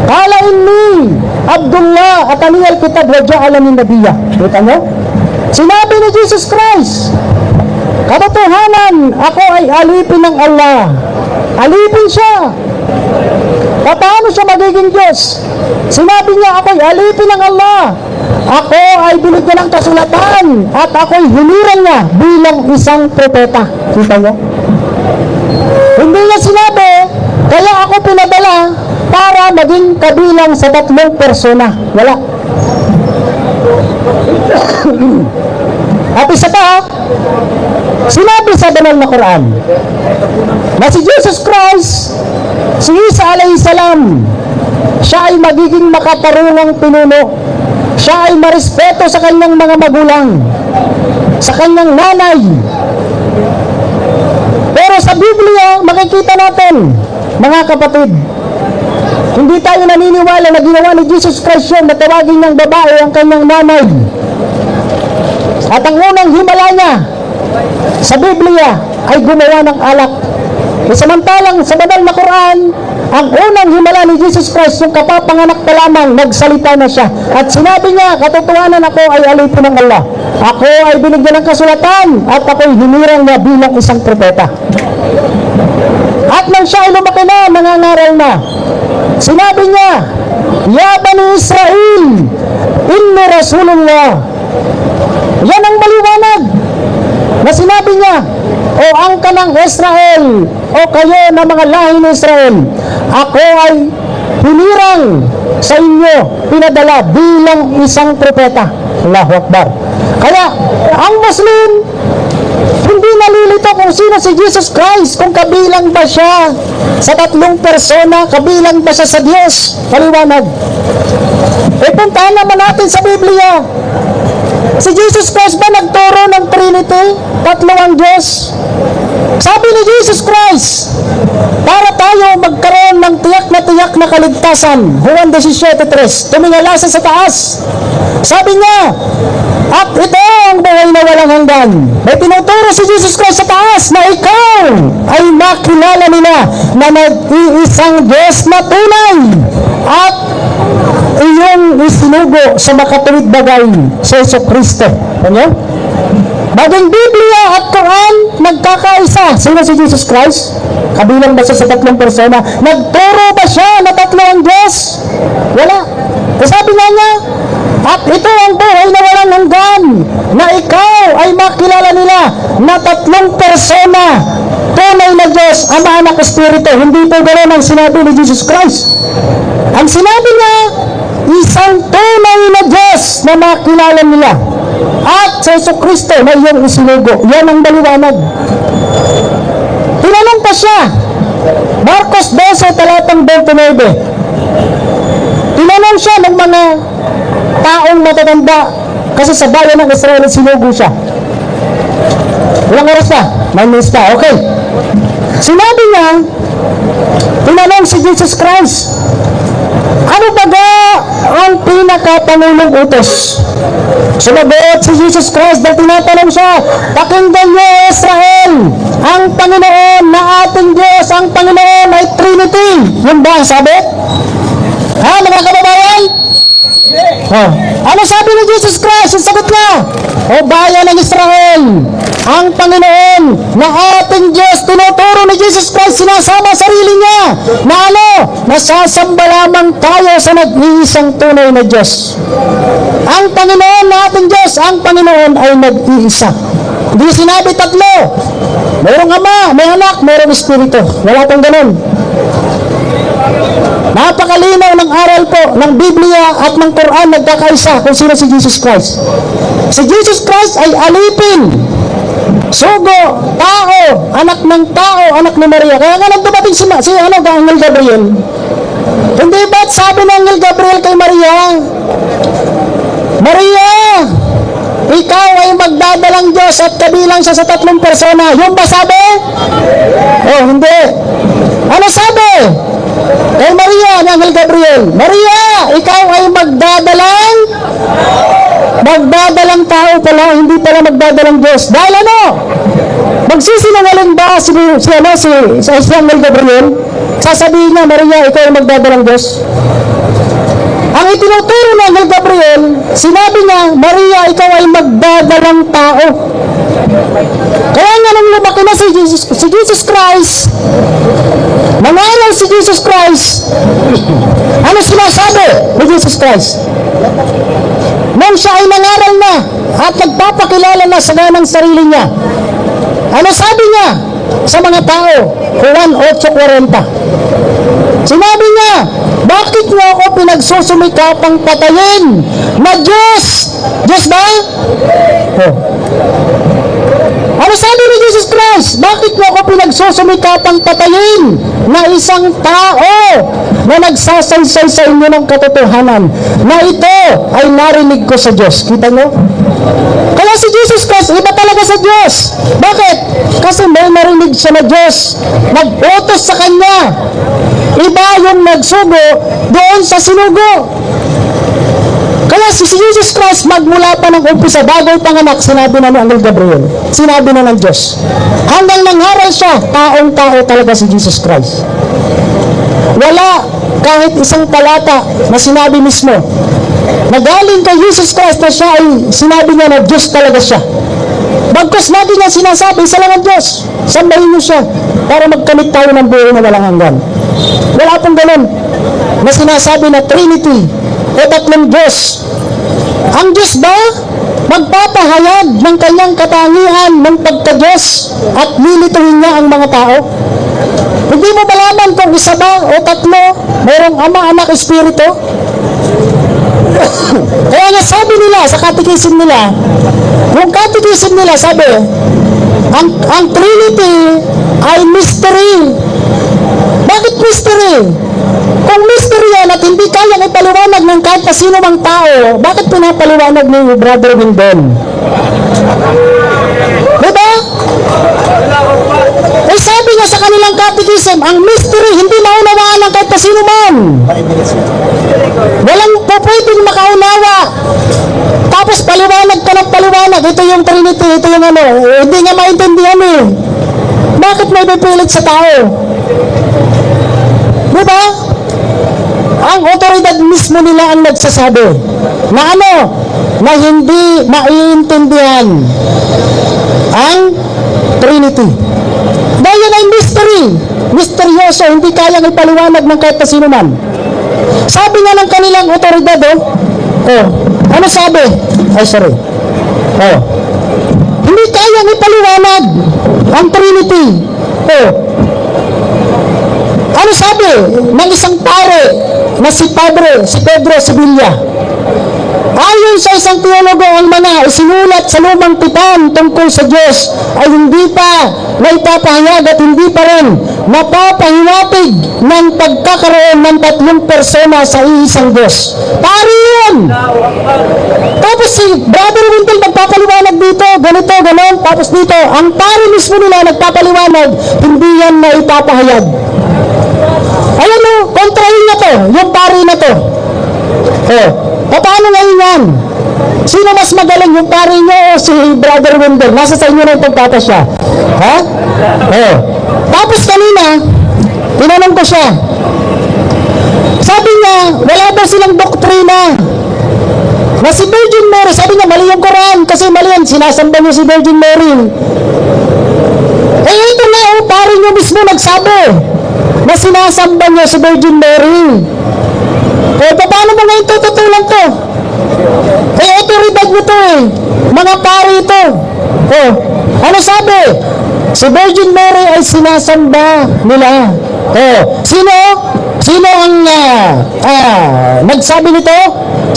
Qala inni Abdullah atani al-kitab wa ja'alani nabiyya. Kita nyo? Sinabi ni Jesus Christ, katotohanan, ako ay alipin ng Allah. Alipin siya. Paano siya magiging Diyos? Sinabi niya, ako ay alipin ng Allah. Ako ay binigyan ng kasulatan at ako ay hinirang niya bilang isang propeta. Kita nyo? Hindi niya sinabi, kaya ako pinadala para maging kabilang sa 3 persona. Wala. At isa pa, sinabi sa banal na Quran na si Jesus Christ, si Isa alayhi salam, siya ay magiging makatarungang pinuno. Siya ay marespeto sa kanyang mga magulang, sa kanyang nanay. Pero sa Biblia, makikita natin, mga kapatid, hindi tayo naniniwala na ginawa ni Jesus Christ yun na tawagin niyang babae ang kanyang nanay. At ang unang himala niya sa Biblia ay gumawa ng alak. Samantalang sa banal na Quran, ang unang himala ni Jesus Christ, yung kapapanganak pa lamang, nagsalita na siya. At sinabi niya, katotohanan, ako ay alipin ng Allah. Ako ay binigyan ng kasulatan at ako ay hinirang niya bilang isang propeta. At nang siya ay lumaki na, nangangaral na, sinabi niya, Ya Bani Israel, inni Rasulullah. Yan ang maliwanag na sinabi niya, o angka ng Israel, o kayo na mga lahi ng Israel, ako ay hinirang sa inyo, pinadala bilang isang propeta. Allahu Akbar. Kaya ang Muslim hindi nalilito kung sino si Jesus Christ, kung kabilang ba siya sa 3 persona, kabilang ba siya sa Diyos. Paliwanag. Puntahan naman natin sa Biblia. Si Jesus Christ ba nagturo ng Trinity? 3 ang Diyos? Sabi ni Jesus Christ, para tayo magkaroon ng tiyak na kaligtasan, Juan 17:3, tumingala sa taas. Sabi niya, at ito ang buhay na walang hanggan. May tinuturo si Jesus Christ sa taas na ikaw ay makilala nila na nag-iisang Diyos na tunay at iyong isinugo sa makatuwid bagay sa Jesucristo. Ano? Baging Biblia at Quran, nagkakaisa. Sino si Jesus Christ? Kabilang ba siya sa 3 persona? Nagturo ba siya na 3 ang Diyos? Wala. Sabi nga niya, at ito ang buhay na walang hanggan, na ikaw ay makilala nila na 3 persona, tunay na Diyos, Ama, Anak, Espiritu. Hindi po ganoon ang sinabi ni Jesus Christ. Ang sinabi niya, isang tunay na Diyos na makilala nila at sa Jesucristo na iyong isinugo. Yan ang maliwanag. Tinanong pa siya, Marcos 12, talatang 29. Tinanong siya ng mga taong matatanda kasi sa bayan ng Israel sinugo siya. Walang oras pa, may minutes pa. Okay. Sinabi niya, tinanong si Jesus Christ, ano ba ang pinakapangulong utos? Sumagot si Jesus Christ dahil tinatanong siya, pakinggan niyo Israel, ang Panginoon na ating Diyos, ang Panginoon ay Trinity. Yun ba ang sabi? Ha, mga kababayan? Ano sabi ni Jesus Christ? Yung sagot niya, o bayan ng Israel, ang Panginoon na ating Diyos, tinuturo ni Jesus Christ, sinasama sarili niya na ano? Nasasamba lamang tayo sa nag-iisang tunay na Diyos. Ang Panginoon na ating Diyos, ang Panginoon ay nag-iisa. Hindi sinabi 3. Mayroong Ama, may Anak, mayroong Espiritu. Wala pang ganun. Napakalinaw ng aral po ng Biblia at ng Quran, nagkakaisa kung sino si Jesus Christ. Si Jesus Christ ay alipin Sugo, tao, anak ng tao, anak ni Maria. Kaya nga nang dumating si Angel Gabriel. Hindi ba't sabi ng Angel Gabriel kay Maria, Maria, ikaw ay magdadalang Diyos at kabilang siya sa 3 persona. Yung ba sabi? Oh, hindi. Ano sabi? Kay Maria, ng Angel Gabriel, Maria, ikaw ay magdadalang tao pala, hindi pala magdadalang Diyos. Dahil ano? Magsisinungaling ba si Angel Gabriel? Sasabihin niya, Maria, ikaw ay magdadalang Diyos. Ang itinuturo ng Angel Gabriel, sinabi niya, Maria, ikaw ay magdadalang tao. Kaya nga nung lumaki na si Jesus Christ, nangaral si Jesus Christ, ano sinasabi ni Jesus Christ? Nung siya ay nangaral na at nagpapakilala na sa ganang sarili niya, ano sabi niya sa mga tao? Juan 8:40. Sinabi niya, bakit niyo ako pinagsusumikapang patayin na Diyos? Diyos ba? Oh. Ano sabi ni Jesus Christ? Bakit niyo ako pinagsusumikapang patayin na isang tao na nagsasaysay sa inyo ng katotohanan na ito ay narinig ko sa Diyos? Kita niyo? Kaya si Jesus Christ, iba talaga sa Diyos. Bakit? Kasi may narinig siya na Diyos. Nag-utos sa Kanya. Iba yung nagsugo doon sa sinugo. Kaya si Jesus Christ, magmula pa ng umpisa, bago panganak, sinabi na ni Angel Gabriel, sinabi na ng Diyos. Hanggang nangharal siya, taong-tao talaga si Jesus Christ. Wala kahit isang talata na sinabi mismo na galing kay Jesus Christ na siya ay sinabi niya na Diyos talaga siya. Bagkus lagi niya sinasabi, isa lang ang Diyos. Sambahin niyo siya para magkamit tayo ng buhay na walang hanggan. Wala pong ganun na sinasabi na Trinity o 3 Diyos. Ang Diyos ba magpapahayag ng kanyang katangian ng pagka-Diyos at lilituhin niya ang mga tao? Hindi mo malaman kung isa ba o 3 mayroong Ama, Anak, Espiritu? Kaya nga sabi nila sa catechism nila, yung catechism nila sabi, ang Trinity ay mystery. Bakit mystery? Kung mystery yan at hindi kayang ipaliwanag ng kahit na sino mang tao, bakit pinapaliwanag ni Brother Windon? Diba? Eh sabi nga sa kanilang catechism, ang mystery hindi maunawaan ng kahit na sino man. Walang po pwedeng makaunawa. Tapos paliwanag ka ng paliwanag, ito yung Trinity, ito yung ano, hindi nga maintindihan eh. Bakit may pipilit sa tao? Diba? Ang otoridad mismo nila ang nagsasabi na ano? Na hindi maiintindihan ang Trinity. Dahil yan ay mystery. Misteryoso, hindi kayang ipaliwanag ng kahit na sino man. Sabi nga ng kanilang otoridad, ano sabi? Ay, sorry. Hindi kayang ipaliwanag ang Trinity. Ano sabi ng isang pare na si Pedro Sevilla? Ayon sa isang teologo, ang mga isinulat sa lumang tipan tungkol sa Diyos ay hindi pa naipapahayag at hindi pa rin napapahiwatig ng pagkakaroon ng 3 persona sa iisang Diyos. Pare yun! Tapos si Brother Wintel magpapaliwanag dito, ganito, ganon. Tapos dito, ang pare mismo nila nagpapaliwanag, hindi yan naipapahayag. Ayan o, kontrahin na to, yung pare na to. Paano ngayon yan? Sino mas magaling, yung pare nyo o si Brother Wendell? Nasa sa inyo na yung pagtatasya. Ha? Tapos kanina, tinanong ko siya. Sabi niya, wala daw silang doktrina. Na si Virgin Mary, sabi niya, mali yung Quran. Kasi mali yan, sinasamba niyo si Virgin Mary. Ito nga, pare nyo mismo nagsabi na sinasamba niyo si Virgin Mary. Paano mo ngayon tututulan to? Otoridad mo to eh. Mga pare ito. Ano sabi? Si Virgin Mary ay sinasamba nila. Sino ang nagsabi nito?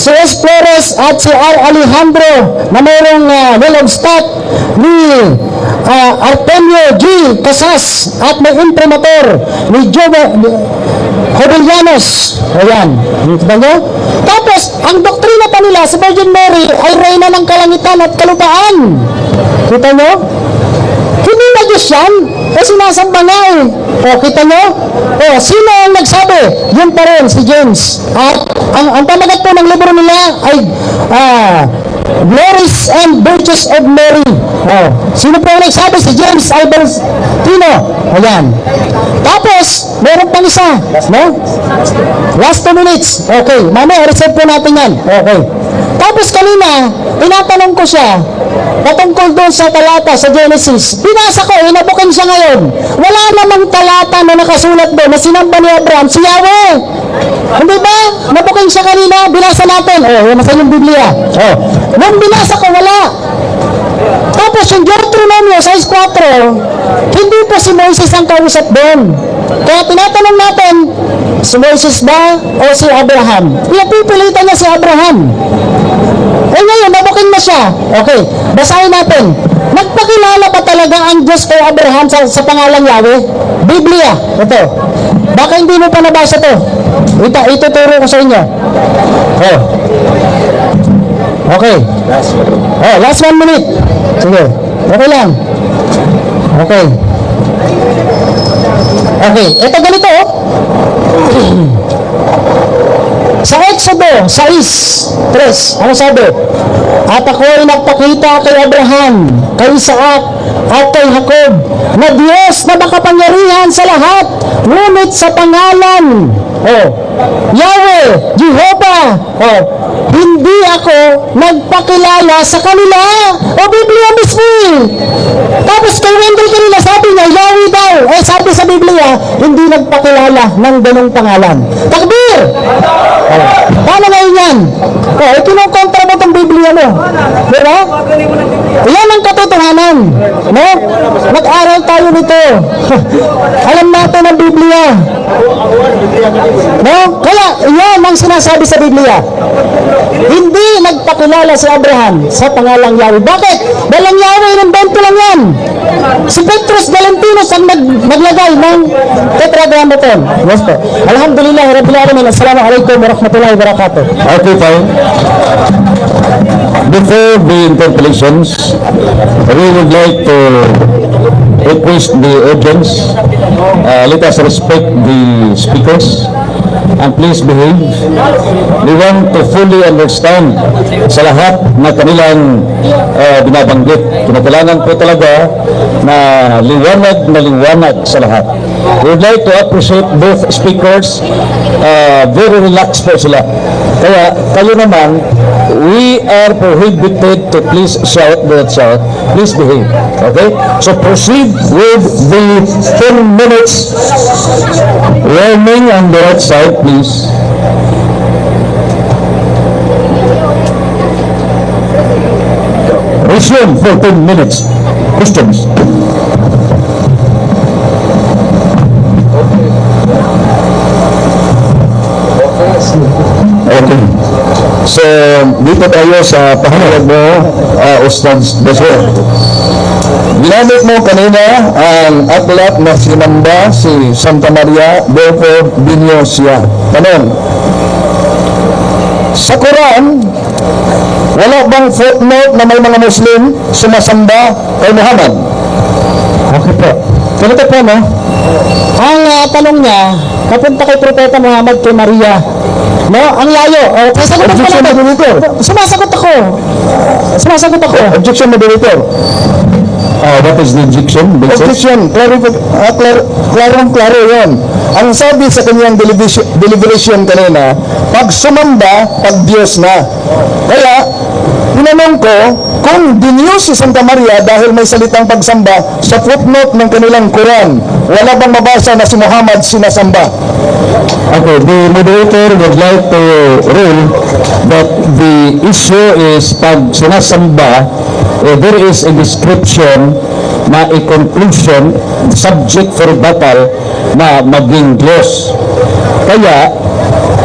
Si S. Flores at si R. Alejandro na mayroong Willemstad ni Artemio G. Casas at may imprimatur ni Jovellanos. Ayan, kita nyo? Tapos, ang doktrina pa nila sa Virgin Mary ay reyna ng kalangitan at kalupaan. Kita nyo? Hindi na Diyos yan. Sinasamba nga eh. Kita nyo? Sino ang nagsabi? Yun pa rin, si James. At ang pamagat po ng libro nila ay Glories and Virtues of Mary. Sino po ang nagsabi? Si James Albertino. Ayan. Tapos, meron pang isa. No? Last 2 minutes. Okay. Mamaya, reserve po natin yan. Okay. Tapos kanina, tinatanong ko siya patungkol doon sa talata sa Genesis. Binasa ko, inabukin siya ngayon. Wala namang talata na nakasulat doon na sinamba ni Abraham si Yahweh. Hindi ba? Nabukin siya kanina, binasa natin. Yan nasa yung Biblia. Nung binasa ko, wala. Tapos yung Deuteronomio 6:4, hindi po si Moises ang kausap doon. Kaya tinatanong natin, si Moises ba o si Abraham? Pinapipilitan niya si Abraham. Ngayon, nabukin na siya. Okay, basahin natin. Nagpakilala ba talaga ang Diyos kay Abraham sa pangalang Yahweh? Biblia, ito. Baka hindi mo pa nabasa to. Ituturo ko sa inyo. Okay. Last 1 minute. Sige. Okay lang. Okay. Okay. Ito ganito. Sa Exodo 6:3, ano sabi? At ako ay nagpakita kay Abraham, kay Isaac, at kay Jacob, na Diyos na makapangyarihan sa lahat, ngunit sa pangalan, Yahweh, Jehovah, hindi ako nagpakilala sa kanila. Biblia mismo. Tapos kay Wendell kanina sabi niya, Yahweh daw. Sabi sa Biblia, hindi nagpakilala ng ganong pangalan. Takbir! Paano ngayon yan? Kinukontra mo itong Biblia mo. Diba? Yan ang katotohanan. No? Nag-aral tayo nito. Alam natin ang Biblia. No? Kaya, yan ang sinasabi sa Biblia. Hindi nagpakilala si Abraham sa pangalang Yahweh. Bakit? Dahil ang Yahweh, invento lang yan. Si Petrus Valentinus ang naglagay ng tetragrammaton. Yes po. Alhamdulillah, Rabbil Alamin. Assalamualaikum warahmatullahi wabarakatuh. Okay, fine. Before the interpellations, we would like to request the audience, let us respect the speakers and please behave. We want to fully understand sa lahat na kanilang binabanggit. Kinakailangan po talaga na liwanag sa lahat. We would like to appreciate both speakers. Very relaxed po sila. Kaya kayo naman, we are prohibited to please shout, don't shout. Please behave. Okay? So proceed with the 10 minutes warning on the right side, please. Resume for 10 minutes. Questions. Okay. So, dito tayo sa pahayag mo, Ustaz Besor. Ginamit mo kanina ang aklat na sinamba si Santa Maria Belford Binyosia. Tanong, sa Quran, wala bang footnote na may mga Muslim sumasamba kay Muhammad? Okay po. Ganito po, no? Ang tanong niya, papunta kay Propeta Muhammad kay Maria. No? Ang layo. Sasagutan ko lang. Sumasagot ako. Objection, moderator. What is the objection? Objection. Klaro yan. Ang sabi sa kanyang deliberation kanina, pag sumamba, pag Diyos na. Kaya, tinanong ko, kung diniyos si Santa Maria dahil may salitang pagsamba sa footnote ng kanilang Quran, wala bang mabasa na si Muhammad sinasamba? Okay, the moderator would like to rule that the issue is pag sinasamba, there is a description na a conclusion, subject for battle na maging Diyos. Kaya,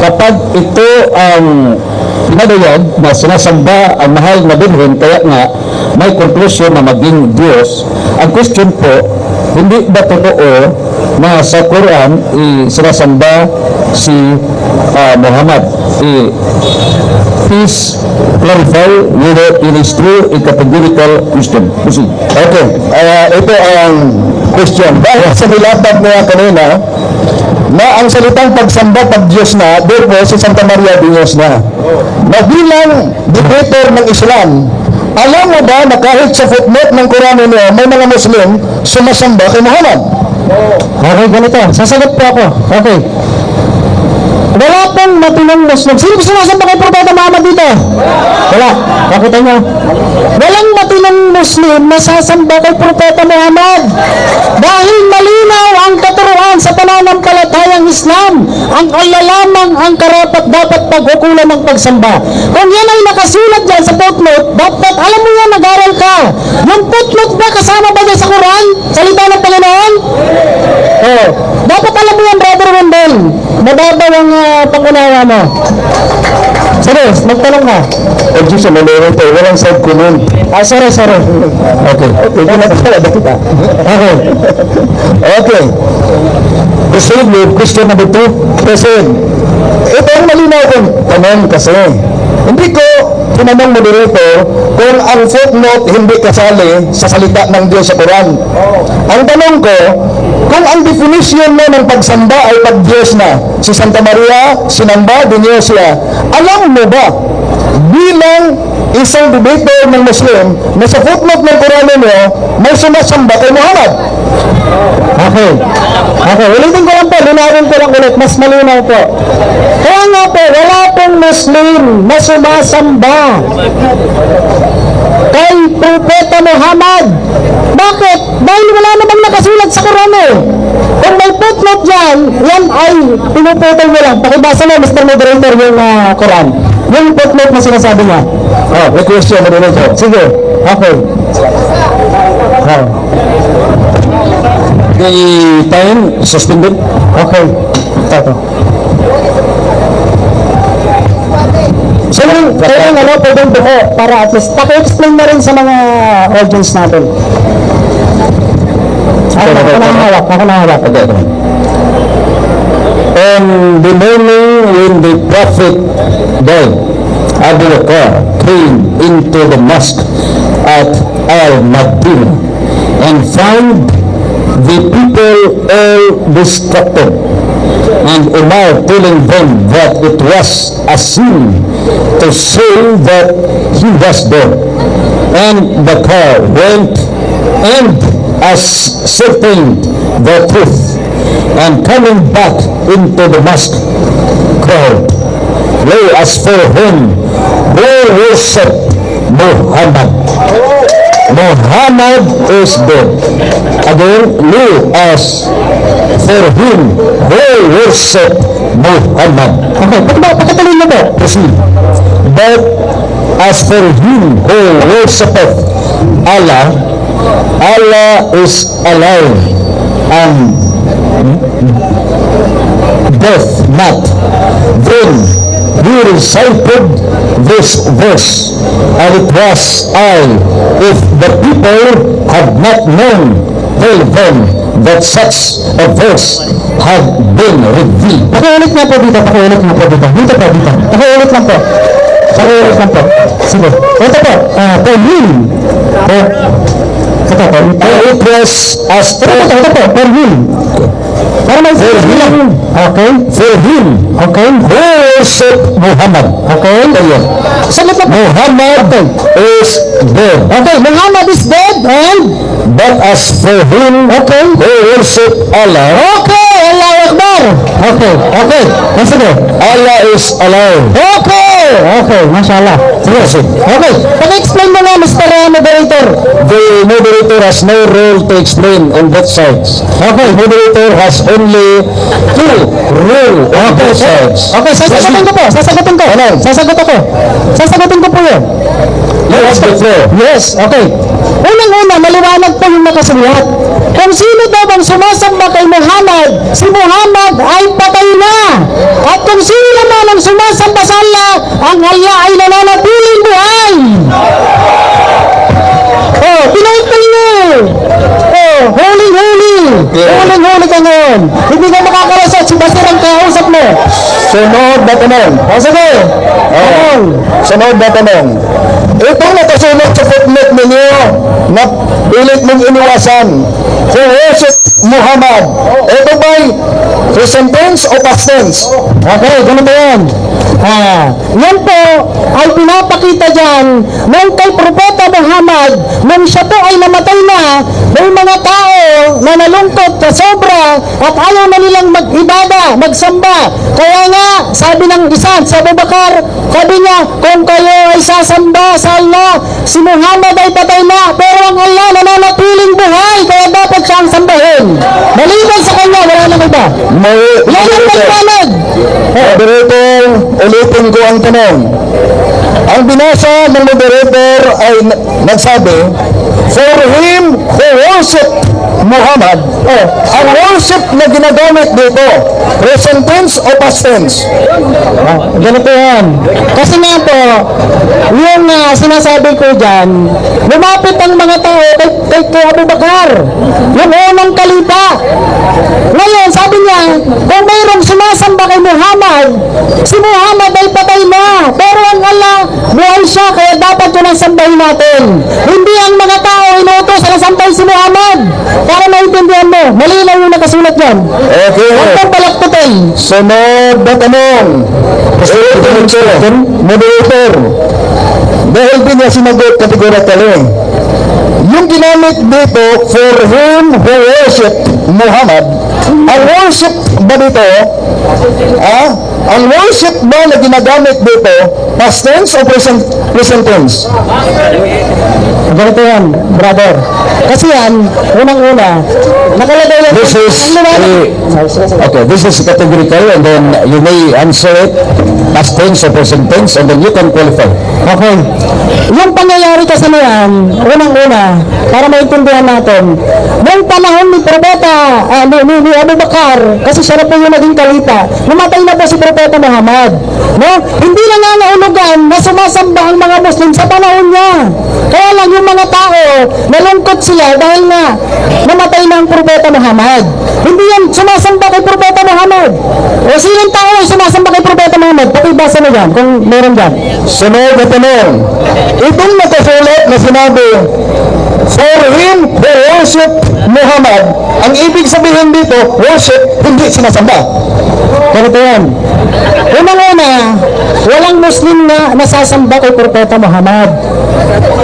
kapag ito ang pinadayag na sinasamba ang mahal na Birhen, kaya nga may conclusion na maging Diyos. Ang question po, hindi ba totoo na sa Quran sinasamba si Muhammad? Please clarify whether it is true a categorical question. Okay, ito ang question. Dahil sa nilatag niya kanina, na ang salitang pagsamba pag Diyos na, therefore si Santa Maria Diyos na. Na bilang dictator ng Islam, alam mo ba na kahit sa footnote ng Quran ninyo, may mga Muslim sumasamba kay Muhammad? Okay, ganito. Sasagot po ako. Okay. Wala pong matinong Muslim. Sino sumasamba kay Propeta Muhammad dito? Wala. Pakita nyo. Walang matinong Muslim na sasamba kay Propeta Muhammad. Dahil malinaw ang katuruan sa pananampalatayang Islam. Ang Allah lamang ang karapat dapat paghukulan ng pagsamba. Kung yan ay nakasulat dyan sa footnote, dapat alam mo yan, nag-aral ka. Yung footnote ba kasama ba dyan sa Quran? Salita ng Panginoon? Oh. Dapat alam mo yan, Brother Wendell. Mababaw ang pangunawa mo. Serious, magtanong ka. Diyos na meron tayo, walang side comment. Sorry. Okay. Okay. Okay. Proceed with question number 2. Proceed. Ito ang malinaw kong tanong kasi. Hindi ko tinanong moderator kung ang footnote hindi kasali sa salita ng Diyos sa Quran. Ang tanong ko, kung ang definition mo ng pagsamba ay pag-Diyos na, si Santa Maria, sinamba, Diyos siya, alam mo ba, bilang isang debater ng Muslim, na sa footnote ng Quran ninyo, may sumasamba kay Muhammad? Okay, ulitin ko lang po, linawin ko lang ulit, mas malinaw po. Kaya nga po, wala pong Muslim na sumasamba kay Propeta Muhammad. Bakit? Dahil wala namang nakasulat sa Quran eh. Kung may footnote dyan, yan ay pinuputol mo lang. Pakibasa mo, Mr. Moderator, yung Quran. Yung footnote na sinasabi niya. May question, moderator. Sige, okay. The time suspended. Okay. Tato. So yung pwedeng buo para at least paki-explain na rin sa mga audience natin. Ako na hawak. On the morning when the prophet died, Abu Bakr came into the mosque at Al-Madinah and found the people all distracted, and Umar telling them that it was a sin to say that he was dead. And Bakr went and ascertained the truth, and coming back into the mosque, cried, "Woe as for him who worship Muhammad. Muhammad is dead." Again, woe as for him who worship Muhammad. Okay, pakituloy mo po. Proceed. But as for him who worshipeth Allah, Allah is alive and death not. Then he recited this verse, and it was I, if the people had not known, tell them that such a verse had been revealed. Pakiulit nga po dito. Dito. Pakiulit lang po. Sige. Ito po, for him. It was as For him. Para may For him. Okay. for him Okay. who worship Muhammad. Okay. Ayun. Sagot na po. Muhammad is dead. Okay, Muhammad is dead and But as for him who worship Allah, okay, Allahu Akbar. Okay. Sige. Allah is alive. Okay, mashallah. Sige. Okay, pag-explain mo nga, Mr. Moderator. The moderator has no role to explain on both sides. Okay, moderator has only two rule on both sides. Okay, sasagutin ko po. Sasagutin ko po yun. You have the floor. Yes, okay. Unang-una, maliwanag po yung nakasulat. Kung sino daw ang sumasamba kay Muhammad, si Muhammad ay patay na. At kung sino naman ang sumasamba sa Allah, ang Allah ay nananatiling buhay. Okay. Huling-huli ka ngayon. Hindi ka makakalusot. Si Basir ang kausap mo. Sunod na tanong. O sige. Tanong. Sunod na tanong. Itong nakasunod sa footnote ninyo na pilit mong iniwasan. Who worship Muhammad? Ito ba'y present tense o past tense? Okay, ganito yan. Yan po ay pinapakita dyan nung kay Propeta Muhammad, nung siya po ay namatay na, may mga tao na nalungkot sa sobra at ayaw na nilang mag-ibada, magsamba. Kaya nga, sabi ng isa, sa Abu Bakar, sabi niya, kung kayo ay sasamba sa Allah, si Muhammad ay patay na, pero ang Allah nananatiling buhay, kaya dapat siyang sambahin. Maliban sa kanya, wala nang iba. Yan ang nagpanag. Moderator, ulitin ko ang tanong. Ang binasa ng moderator ay nagsabi, for him who worship Muhammad, ang worship na ginagamit dito, present tense o past tense? Ganito yan. Kasi nga po, yung sinasabi ko dyan, lumapit ang mga tao kay Abu Bakar, yung unang kalipa. Ngayon, sabi niya, kung mayroong sumasamba kay Muhammad, si Muhammad ay patay na, pero ang Allah, buhay siya, kaya dapat yun ang sambahin natin. Hindi ang mga tao inutos na sambahin si Muhammad. Para maintindihan mo, malinaw yung nakasulat yan. Okay. Huwag mong balaktutin. Sunod na tanong. Moderator, dahil din niya sinagot categorically, yung ginamit dito, for him who worship Muhammad, ang worship ba dito, ang worship ba na ginagamit dito, past tense o present tense? Ganito yan, brother. Kasi yan, unang-una, nakalagay lang. This is okay. This is categorical, and then you may answer it past tense or present tense, and then you can qualify. Okay. Yung pangyayari kasi na yan, unang-una, para maintindihan natin, noong panahon ni Propeta, ni Abu Bakar, kasi siya na po yung naging kalita, namatay na po si Propeta Muhammad. No? Hindi na nga naulugan na sumasamba ang mga Muslim sa panahon niya. Kaya lang yung mga tao, nalungkot sila dahil nga namatay na ang Propeta Muhammad. Hindi yan sumasamba kay Propeta Muhammad. O sinong tao ay sumasamba kay Propeta Muhammad? Pakibasa na dyan, kung meron dyan. Sunod na tanong. Itong nakasulat na sinabi, for him who worship Muhammad, ang ibig sabihin dito, worship, hindi sinasamba. Ganito yan. Unang-una, walang Muslim na nasasamba kay Propeta Muhammad.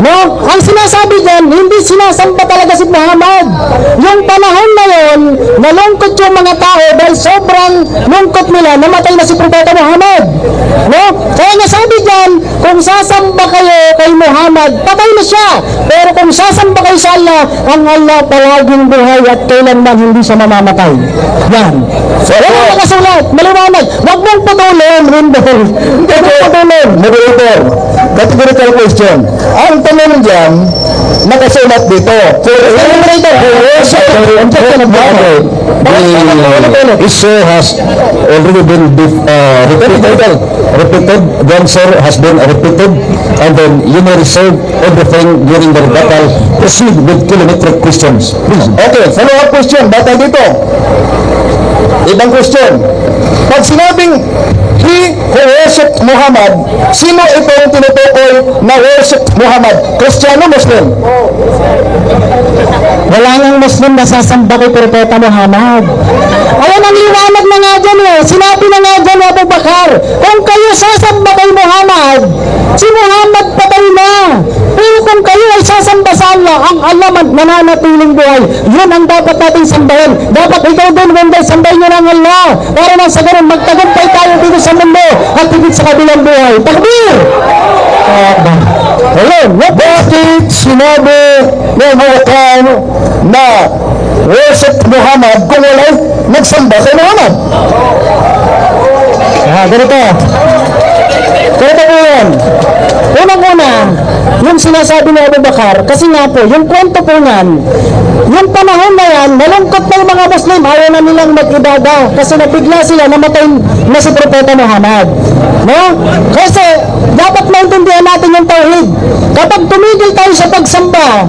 No? Ang sinasabi dyan, hindi sinasamba talaga si Muhammad. Yung panahon na yun, nalungkot yung mga tao dahil sobrang lungkot nila, namatay na si Propeta Muhammad. No? Kaya nasabi dyan, kung sasamba kayo kay Muhammad, patay na siya. Pero kung sasamba kayo sa Allah, ang Allah palaging buhay at kailanman hindi siya mamamatay. Yan. Wala nakasulat, maliwanag. Huwag mong putulin, Windol. Huwag mong putulin. Moderator, categorical question. Ang tanong dyan, nakasulat dito, for him who worship Muhammad. The issue has already been repeated. The answer has been repeated, and then you may reserve everything during the rebuttal. Proceed with kilometric questions, please. Okay, follow-up question, batay dito. Ibang question. Pag sinabing he who worship Muhammad, sino itong tinutukoy na worship Muhammad? Kristiyano, Muslim? Wala nang Muslim na sasamba kay Propeta Muhammad. Ayan ang liwanag na nga dyan eh. Sinabi na nga dyan ni Abu Bakar, kung kayo sasamba kay Muhammad, si Muhammad patay na. Pero kung kayo ay sasamba sa Allah, ang Allah nananatiling buhay. Yun ang dapat natin sambahin. Dapat ikaw din, Wendell, sambahin nyo ng Allah. Para nang sa ganun, magtagumpay tayo dito sa mundo at higit sa kabilang buhay. Takbir! Ayun, bakit sinabi ng Muhammad na worship Muhammad kung wala nagsamba kay Muhammad? Ganito. Ganito po yan. Unang-una, yung sinasabi ni Abu Bakar, kasi nga po, yung kwento po niyan, yung panahon na yan, nalungkot na yung mga Muslim, ayaw na nilang mag-ibada, kasi nabigla sila, namatay na si Propeta Muhammad. No? Kasi, dapat maintindihan natin yung tauhid. Kapag tumigil tayo sa pagsamba,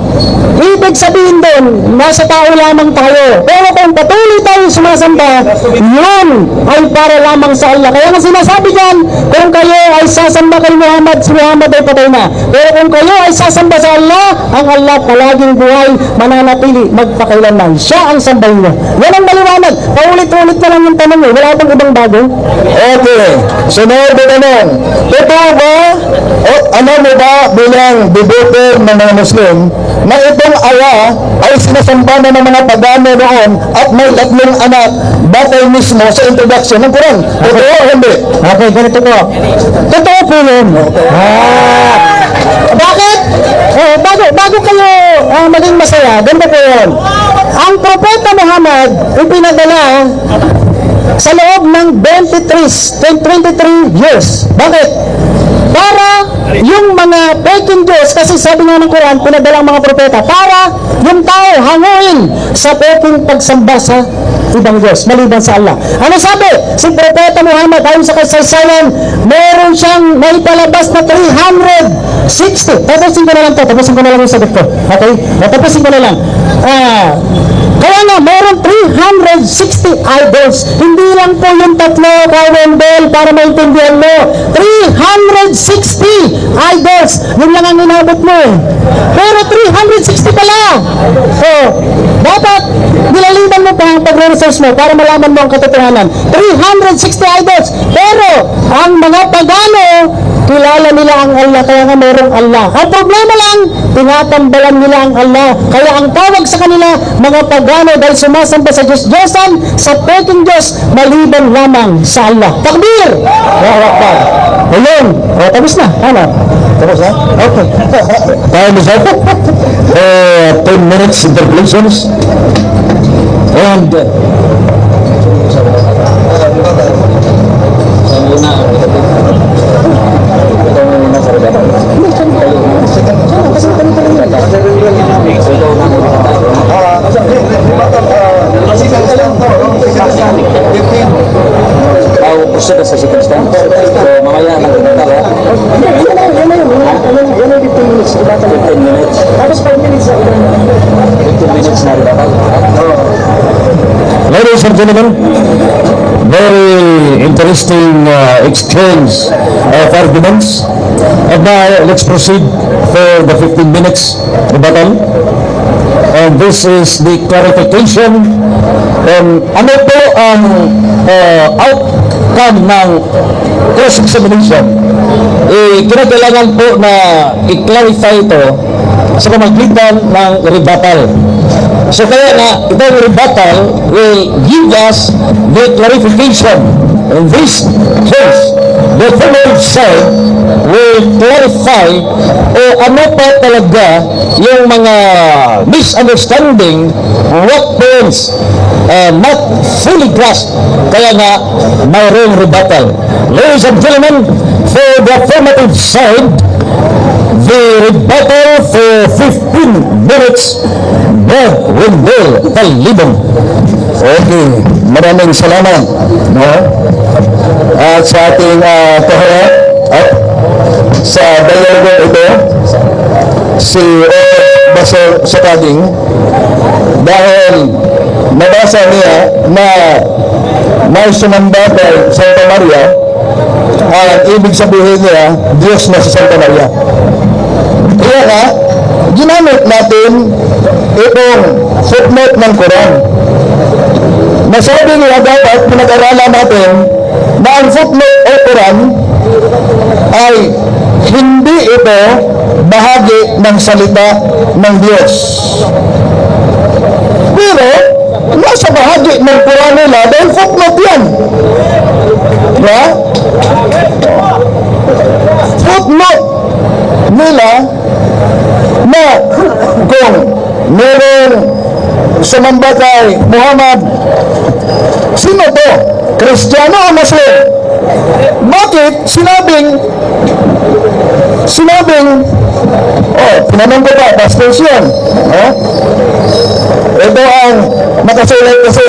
ibig sabihin doon, nasa tao lamang tayo. Pero kung patuloy tayo sumasamba, yun ay para lamang sa Allah. Kaya nga sinasabi dyan, kung kayo ay sasamba kay Muhammad, si Muhammad ay patay na. Pero kung kayo ay sasamba sa Allah, ang Allah palaging buhay, mananatili, magpakailanman. Siya ang sambahin niya. Yan ang maliwanag. Paulit-ulit na lang yung tanong eh. Wala bang ibang bago? Okay, sunod na tanong. Totoo ba, o ano mo ba bilang devoter ng mga Muslim, na itong Allah ay sinasamba na ng mga pagano noon at may 3 anak batay mismo sa introduction ng Quran? Totoo o hindi? Okay, ganito po. Totoo po yun. Bakit? Bago kayo maging masaya, ganda po yun. Ang Propeta Muhammad ipinadala sa loob ng 23 years. Bakit? Para yung mga peking Diyos, kasi sabi nga ng Quran, pinadala ang mga propeta, para yung tao hanguin sa peking pagsamba sa ibang Diyos, maliban sa Allah. Ano sabi? Si Propeta Muhammad, ayon sa kasaysayan, meron siyang naipalabas na 360. Tapusin ko na lang yung sagot ko. Okay? Tapusin ko na lang. Kaya nga, meron 360 idols. Hindi lang po yung 3, Kawendel, para maintindihan mo. 360 idols. Yun lang ang inabot mo eh. Pero 360 pala. So, dapat nilaliman mo pa ang pagre-research mo para malaman mo ang katotohanan. 360 idols. Pero, ang mga pagano, kilala nila ang Allah, kaya nga merong Allah. Ang problema lang, tinatambalan nila ang Allah. Kaya ang tawag sa kanila, mga pagano, dahil sumasamba sa Diyos-Diyosan, sa peking Diyos, maliban lamang sa Allah. Takbir! Wawakbar. Ayun. Tapos na. Ano? Tapos na? Okay. Time is up. 10 minutes interpolations. And Proceed sa circumstance. So, mamaya na kita Yan ay 15 minutes. 15 minutes. Tapos 5 minutes na. 15 minutes na rin. ladies and gentlemen, very interesting exchange of arguments. And now, let's proceed for the 15 minutes rebuttal. And this is the clarification ano po ang outcome ng cross-examination. Kinakailangan po na i-clarify ito sa pamagitan ng rebuttal. So kaya nga, itong rebuttal will give us the clarification. In this case, the following side will clarify ano pa talaga yung mga misunderstanding, what points not fully grasped. Kaya nga, mayroong rebuttal. Ladies and gentlemen, for the affirmative side, the rebuttal for 15 minutes, Bob Wendell Talibon. Okay, maraming salamat. No? At sa ating kaharap, sa dialogue ito, si Basel Sakading, dahil nabasa niya na may sumamba kay Santa Maria, at ibig sabihin niya, Diyos na si Santa Maria. Kaya nga, ginamit natin itong footnote ng Quran. Nasabi nila dapat pinag-aralan natin na ang footnote o Quran ay hindi ito bahagi ng salita ng Diyos. Pero, nasa bahagi ng Quran nila dahil footnote yan. Diba? Footnote nila na kung meron sumamba kay Muhammad, sino to? Kristiyano o Muslim? Bakit sinabing tinanong ko pa, pastors yun. Ito ang nakasulat kasi,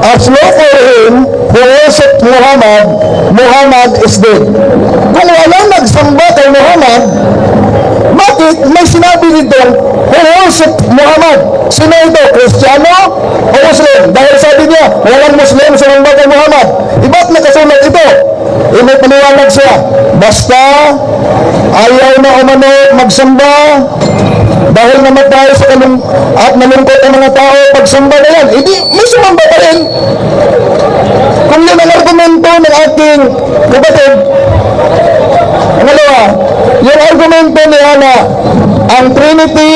as long for him who worship Muhammad, Muhammad is dead. Kung walang nagsamba kay Muhammad, bakit may sinabi dito, who worship Muhammad. Sino ito? Kristiyano o Muslim? Dahil sabi niya, walang Muslim sa mga kay Muhammad. Iba't nakasulat ito? May paliwanag siya. Basta, ayaw na umano magsamba dahil namatay sa at nalungkot ang mga tao pagsamba na yan. Hindi, may sumamba pa rin. Kung yun ang argumento ng ating kapatid, pangalawa, yung argumento niya na ang Trinity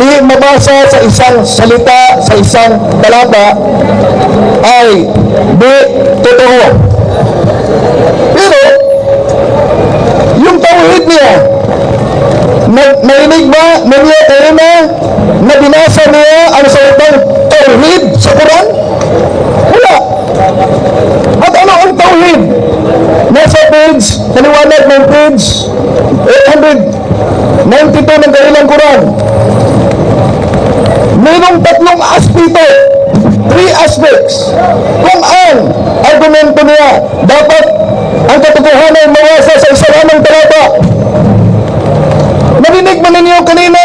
di mabasa sa isang salita, sa isang talata, ay di totoo. Pero, yung tauhid niya, narinig ba niya kayo na binasa niya ang salitang tauhid sa Quran? Wala. At ano ang tauhid? Nasa page, kaliwanag ng page 892 ng kanilang Quran. Mayroong tatlong aspeto, 3 aspects. Kung ang argumento niya, dapat ang katotohanan ay mawasa sa isa lamang talata. Narinig mo ninyo kanina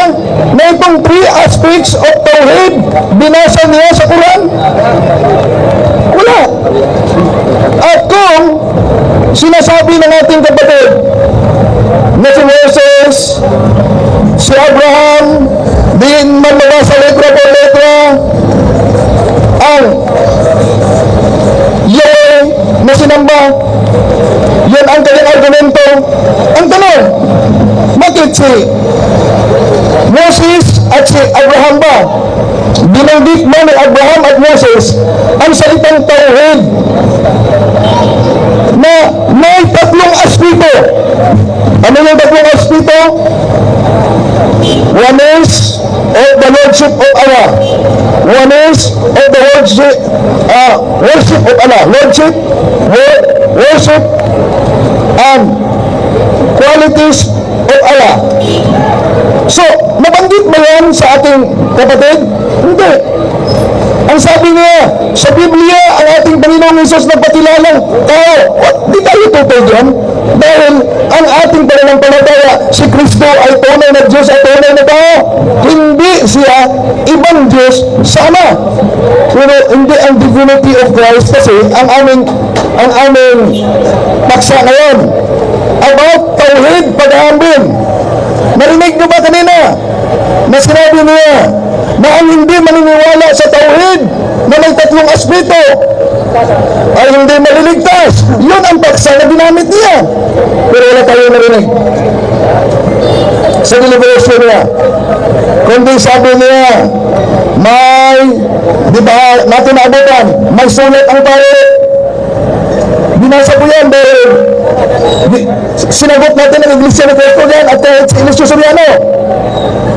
na itong 3 aspects of tauhid binasa niya sa Quran? Wala. At kung sinasabi ng ating kapatid na si Moses, si Abraham, din man mabasa letra por letra ang Yahweh na sinamba, yun ang kanyang argumento. Ang tanong, bakit si Moses at si Abraham ba? Binanggit mo ni Abraham at Moses ang salitang tauhid na may tatlong aspeto. Ano yung tatlong aspeto? One is of the Lordship of Allah. One is of the worship of Allah. Lordship, worship, and qualities of Allah. So, nabanggit mo yan sa ating kapatid? Hindi. Ang sabi niya, sa Biblia, ang ating Panginoong Hesus nagpatilalang tao. Di tayo tutol dyan. Dahil ang ating pananampalataya, si Kristo ay tunay na Diyos at tunay na tao. Hindi siya ibang Diyos sa Ama. Pero hindi ang divinity of Christ kasi ang aming paksa ngayon. About tauhid, pag-aambin. Narinig niyo ba kanina na sinabi niya na ang hindi maniniwala sa tauhid na may tatlong aspeto ay hindi maliligtas? Yun ang paksa na ginamit niya. Pero wala tayo narinig sa deliberation niya. Kundi sabi niya, may, di ba natin naabutan, may sulat ang tao. Binasa ko yan dahil sinagot natin ang Iglesia ni Cristo yan at kahit si Ilisio Soriano.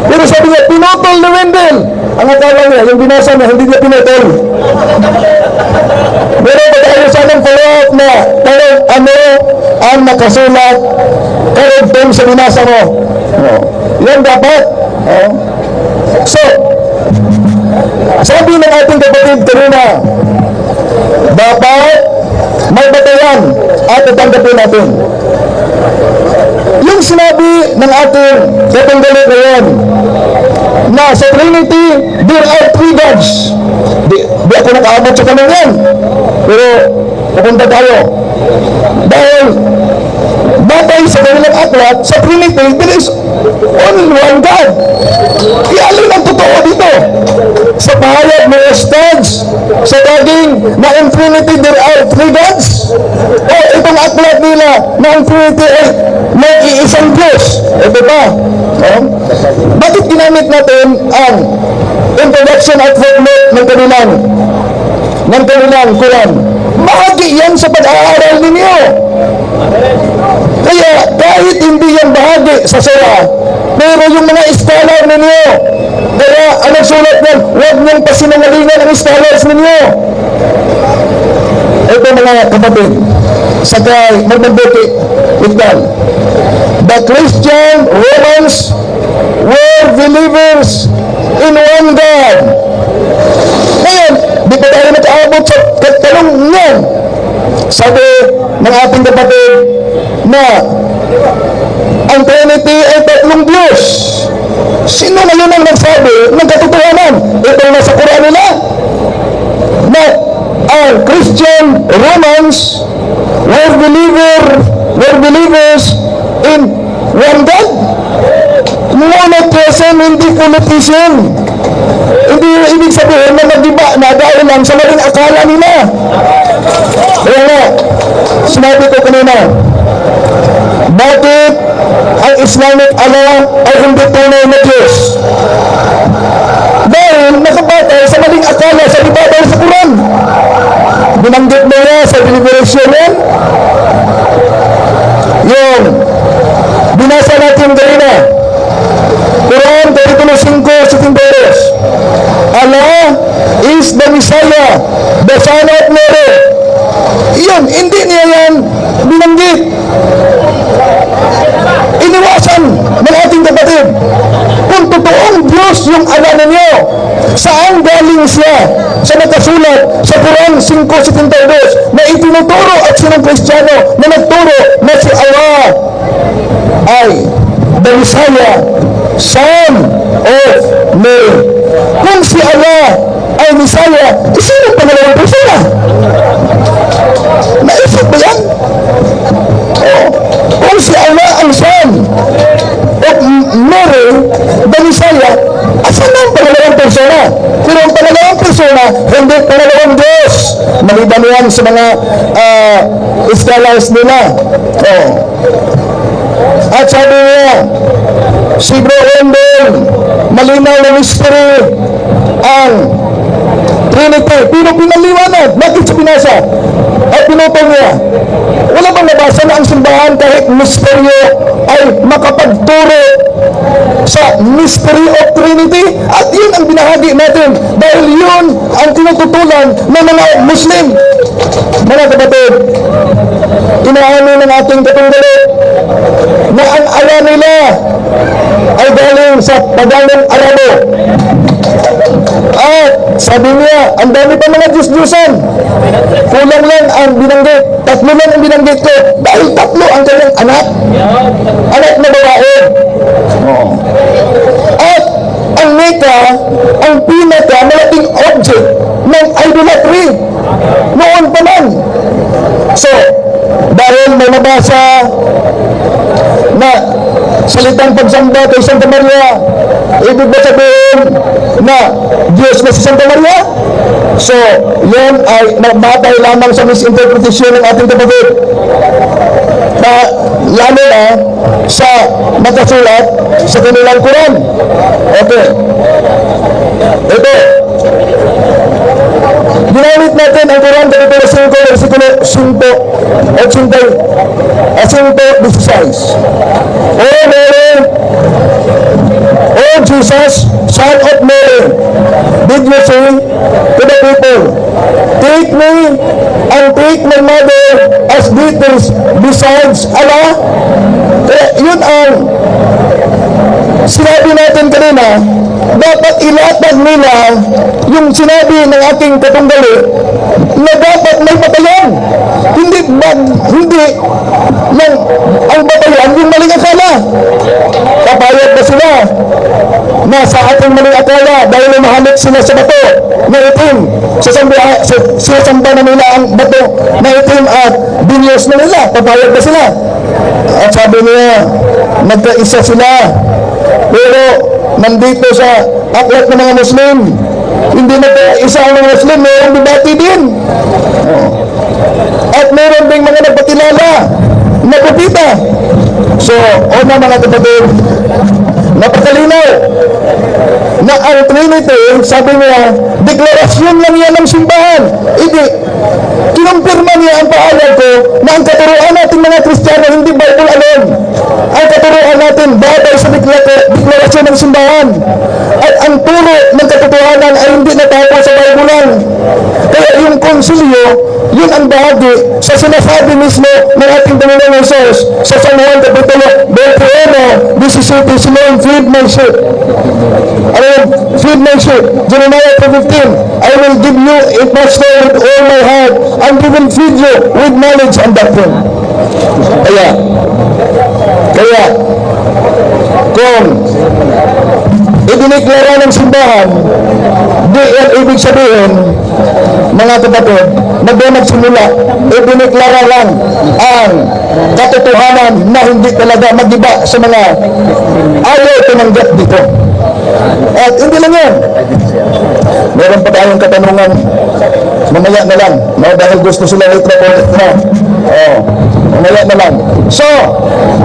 Pero sabi niya, pinutol ni Wendell. Ang akala niya, yung binasa niya, hindi niya pinutol. Pero pag-ayo sa anong follow-up na ano ang nakasulat karugtong sa binasa mo. Yan dapat. So, sabi ng ating kapatid kanina, dapat may batayan at tatanggapin natin. Yung sinabi ng ating katunggali ngayon na sa Trinity, there are 3 gods. Di ako nakaabot sa kanong yan. Pero, pupunta tayo. Dahil, batay sa kanilang aklat, sa Trinity, there is only one God. Ialin ang totoo dito. Sa pahayag ng Ustads, sa daging na in Trinity, there are 3 gods. O itong aklat nila na in Trinity ay may iisang Diyos. Ito ba? Bakit ginamit natin ang introduction at footnote ng kanilang Quran? Bahagi yan sa pag-aaral ninyo. Kaya kahit hindi yan bahagi sa Surah, pero yung mga scholar ninyo, kaya ang nagsulat yan, huwag niyong pasinungalingan ang scholars ninyo. Ito mga kapatid, sakay magmabuti, Ikdal. The Christian Romans were believers in one God. Ngayon, di pa tayo nakaabot sa katalong niyan. Sabi ng ating kapatid na ang Trinity ay tatlong Diyos. Sino na yun ang nagsabi ng katotohanan? Itong nasa Quran nila na ang Christian Romans were believers in one God. Ngunit present, hindi politician. Hindi ibig sabihin na nag-iba na dahil lang sa maling akala nila. Kaya nga, sinabi ko kanina, bakit ang Islamic Allah ay hindi tunay na Diyos? Dahil nakabatay sa maling akala sa ibabay sa Quran. Binanggit mo nga sa deliberation yan. Yung binasa natin kanina, Quran, Capitulo 5, 72. Allah is the Messiah, the Son of Mary. Iyon, hindi niya yan binanggit. Iniwasan ng ating kapatid. Kung totoong Diyos yung ala ninyo, saan galing siya sa nakasulat sa Quran 5:72 na itinuturo at sinong Kristiyano na nagturo na si Allah ay the Messiah, Son of Mary. Kung si Allah ay Messiah, sino pangalawang persona? Naisip ba yan? Kung si Allah ang Son of Mary, the Messiah, asan na ang pangalawang persona? Pero ang pangalawang persona, hindi pangalawang Diyos. Maliban yan sa mga scholars nila. At sabi niya, si Bro Wendell, malinaw na mystery ang Trinity. Pero pinaliwanag, bakit siya pinasa? At pinutong niya, wala bang nabasa na ang simbahan kahit misteryo ay makapagturo sa mystery of Trinity? At yun ang binahagi natin dahil yun ang tinututulan ng mga Muslim. Mga kapatid, inaano ng ating katunggali na ang ala nila ay galing sa paganang Arabo. At sabi niya, ang dami pa mga Diyos-Diyosan. Kulang lang ang binanggit. Tatlo lang ang binanggit ko. Dahil tatlo ang kanyang anak. Anak na babae. At ang Mecca, ang malaking object ng idolatry. Noon pa man. So, dahil may nabasa na salitang pagsamba kay Santa Maria, ibig ba sabihin na Diyos na si Santa Maria? So, yun ay nabatay lamang sa misinterpretation ng ating kapatid. Na lalo na sa nakasulat sa kanilang Quran. Okay. Ito. Ginamit natin ang Quran Capitulo 5, versikulo 5:16. O Mary, O Jesus, Son of Mary, did you say to the people, take me and take my mother as deities besides Allah? Yun ang sinabi natin kanina, dapat ilatag nila yung sinabi ng ating katunggali na dapat may batayan. Hindi lang ang batayan yung maling akala. Papayag ba sila na sa ating maling akala dahil lumahalik sila sa bato na itim, sasamba na nila ang bato na itim at binyos na nila? Papayag ba sila? At sabi niya, nagkaisa sila. Pero nandito sa aklat ng mga Muslim, hindi nagkaisa ang mga Muslim, mayroong debate din. At mayroon ding mga nagpatilala na propeta. So, una mga kapatid, napakalinaw na ang Trinity, sabi niya, deklarasyon lang yan ng simbahan. Hindi, kinumpirma niya ang pahayag ko na ang katuruan natin mga Kristiyano hindi Bible alone. Ang katuruan natin batay sa deklarasyon ng simbahan. At ang turo ng katotohanan ay hindi natapos sa Bible lang. Kaya yung konsilyo, yun ang bahagi sa sinasabi mismo ng ating Panginoong Jesus sa San Juan Kapitulo 21, 17, sinong feed my sheep. Ano yun? Feed my sheep. Jeremiah 3:15, I will give you a pasture with all my heart, and we will feed you with knowledge and doctrine. Kaya, kung idineklara ng simbahan, di yan ibig sabihin, mga kapatid, na doon nagsimula, idineklara lang ang katotohanan na hindi talaga magiba sa mga ayaw tinanggap dito. At hindi lang yan. Meron pa tayong katanungan, mamaya na lang, no? Dahil gusto sila letra po letra. Mamaya na lang. So,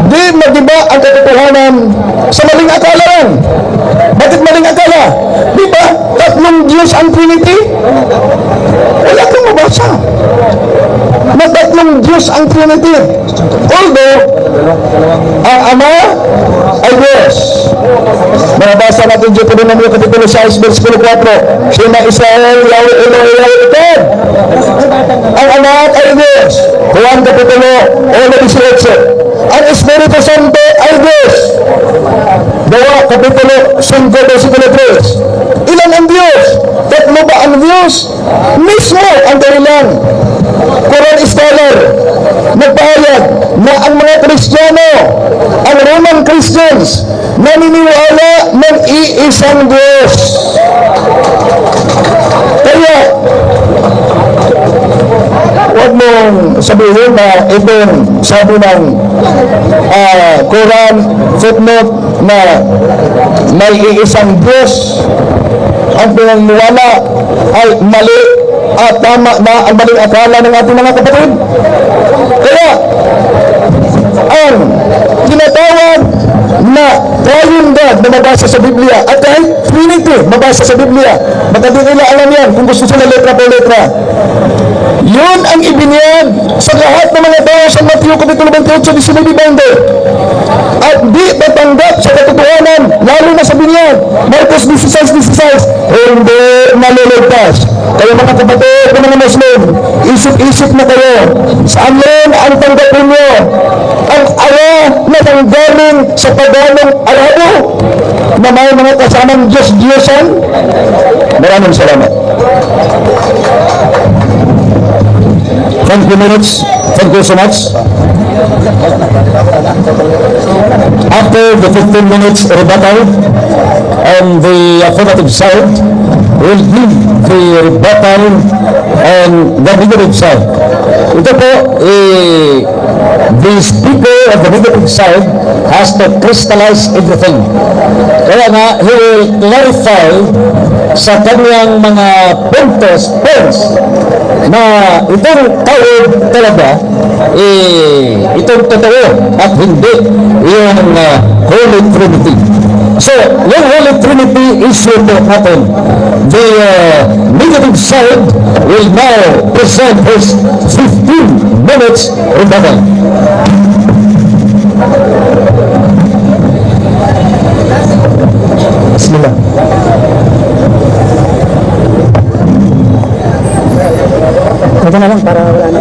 di magiba ang katotohanan sa maling akala lang. Bakit maling akala? Di ba? Tatlong Diyos ang Trinity? Wala kang mabasa na tatlong Diyos ang Trinity. Although, ang Ama ay Diyos. Nabasa natin Deuteronomio Kapitulo 6, versikulo 4. Shema Israel, Yahweh Elohim, Yahweh Echad. Ang Anak ay Diyos. Juan Kapitulo 1:18. Ang Espiritu Santo ay Diyos. Gawa Kapitulo 5, versikulo 3. Ilan ang Diyos? Tatlo ba ang Diyos? Mismo ang dahilan. Quran scholar nagpahayag na ang mga Kristiyano, ang Roman Christians, naniniwala ng iisang Diyos. Kaya, huwag mong sabihin na itong sabi ng Quran footnote na may iisang Diyos, ang pinaniniwala ay mali at tama na ang maling akala ng ating mga kapatid. Kaya, ang tinatawag na Triune God na mabasa sa Biblia at kahit Trinity mabasa sa Biblia, baka di nila alam yan kung gusto sila letra po letra. Yun ang ibiniyag sa lahat ng mga tao sa Matthew Kapitulo 28, 19-20. At di tatanggap sa katotohanan, lalo na sa binyag. Marcos 16:16, hindi naliligtas. Kaya mga kapatid, mga Muslim, isip-isip na kayo, saan yun ang tanggapin nyo? Ang awa na nanggaling sa paganong Arabo na may mga kasamang Diyos-Diyosan? Maraming salamat. Thank you, minutes. Thank you so much. After the 15 minutes rebuttal on the affirmative side, we'll give the rebuttal on the negative side. Ito po, the speaker of the negative side has to crystallize everything. Kaya nga, he will clarify sa kanyang mga points na itong tawag talaga itong totoo at hindi yung Holy Trinity. So, yung Holy Trinity issue po natin, the negative side will now present his 15 minutes rebuttal. Bismillah. Ito na lang para wala na.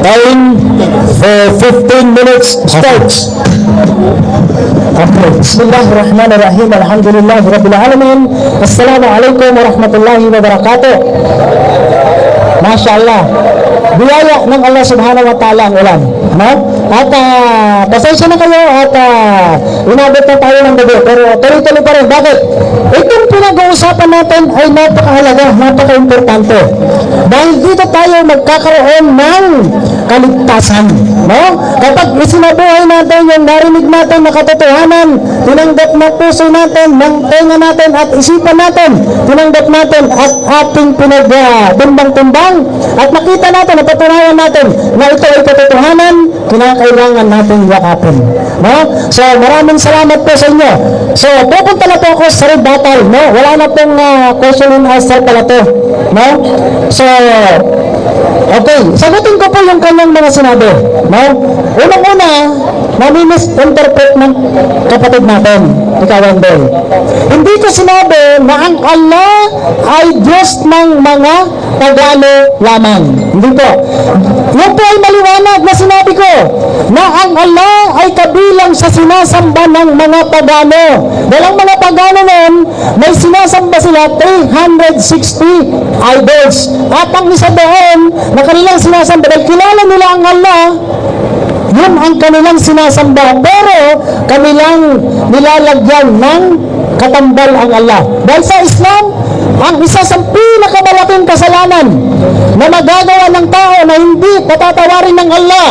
Time for 15 minutes starts. Okay. Bismillahirrahmanirrahim. Alhamdulillahi Rabbil Alamin. Assalamualaikum warahmatullahi wabarakatuh. Masya Allah. Biyaya ng Allah subhanahu wa ta'ala ang ulan. No? At pasensya na kayo at inabot na tayo ng gabi. Pero tuloy-tuloy pa rin. Bakit? Itong pinag-uusapan natin ay napakahalaga, napaka-importante. Dahil dito tayo magkakaroon ng kaligtasan. No? Kapag isinabuhay natin yung narinig natin na katotohanan, tinanggap ng puso natin, ng tenga natin at isipan natin, tinanggap natin at ating pinag-tumbang-tumbang at nakita natin natin, napatunayan natin na ito ay katotohanan, kinakailangan natin yakapin. No? So, maraming salamat po sa inyo. So, pupunta na po ako sa rebuttal, no? Wala na pong question and answer pala to. No? So, okay, sagutin ko po yung kanyang mga sinabi. No? Unang-una, nami-misinterpret ng kapatid natin, ikaw Wendell. Hindi ko sinabi na ang Allah ay Diyos ng mga pagano lamang. Hindi po. Yan po ay maliwanag na sinabi ko na ang Allah ay kabilang sa sinasamba ng mga pagano. Dahil ang mga pagano noon, may sinasamba sila 360 idols. At ang isa doon na kanilang sinasamba, dahil kilala nila ang Allah, yun ang kanilang sinasamba, pero kanilang nilalagyan ng katambal ang Allah. Dahil sa Islam, ang isa sa pinakamalaking kasalanan na magagawa ng tao na hindi patatawarin ng Allah,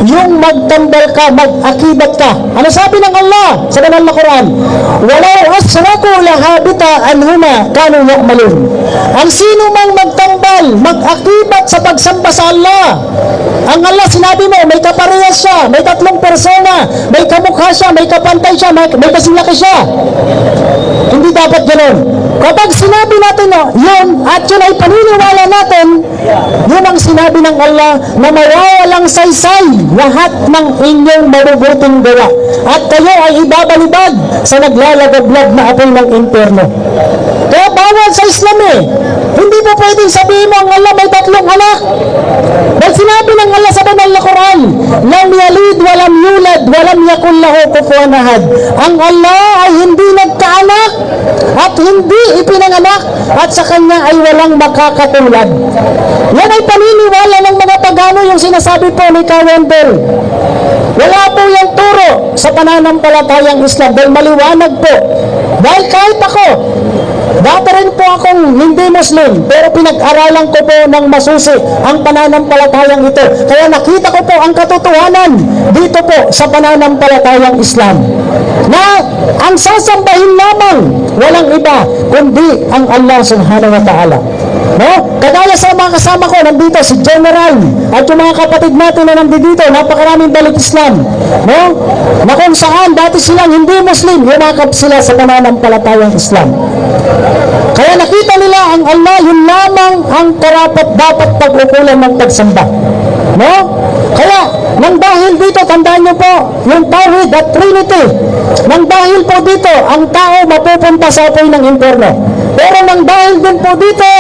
yung magtambal ka, mag-akibat ka. Ano sabi ng Allah sa banal na Quran? Walau asraku lahabita anhuma kanu ya'malun. Ang sino mang magtambal, mag-akibat sa pagsamba sa Allah, ang Allah sinabi mo, may kaparehas siya, may tatlong persona, may kamukha siya, may kapantay siya, may kasinlaki siya. Hindi dapat ganoon. Kapag sinabi natin na yun, at yun ay paniniwala natin, yun ang sinabi ng Allah na mawawalang saysay lahat ng inyong mabubuting gawa. At kayo ay ibabalibag sa naglalagablag na apoy ng impyerno. Kaya bawal sa Islam eh. Hindi po pwedeng sabihin mo ang Allah may tatlong anak. Dahil sinabi ng Allah sa banal na Quran, lam yalid, walam yulad, walam yakul lahu kufuwan ahad. Ang Allah ay hindi nagkaanak at hindi ipinanganak at sa kanya ay walang makakatulad. Yan ay paniniwala ng mga pagano yung sinasabi po ni Kawendel. Wala po yung turo sa pananampalatayang Islam dahil maliwanag po. Dahil kahit ako, dati rin po akong hindi Muslim, pero pinag-aralan ko po ng masusi ang pananampalatayang ito. Kaya nakita ko po ang katotohanan dito po sa pananampalatayang Islam. Na ang sasambahin lamang, walang iba, kundi ang Allah subhanahu wa ta'ala. No? Kagaya sa mga kasama ko, nandito si General at yung mga kapatid natin na nandito, napakaraming balik Islam. No? Na kung saan dati silang hindi Muslim, yumakap sila sa pananampalatayang Islam. Kaya nakita nila ang Allah, yun lamang ang karapat dapat pag-ukulan ng pagsamba. No? Kaya, nang dahil dito, tandaan nyo po, yung Tawhid at Trinity, nang dahil po dito, ang tao mapupunta sa apoy ng impyerno. Pero nang dahil din po dito,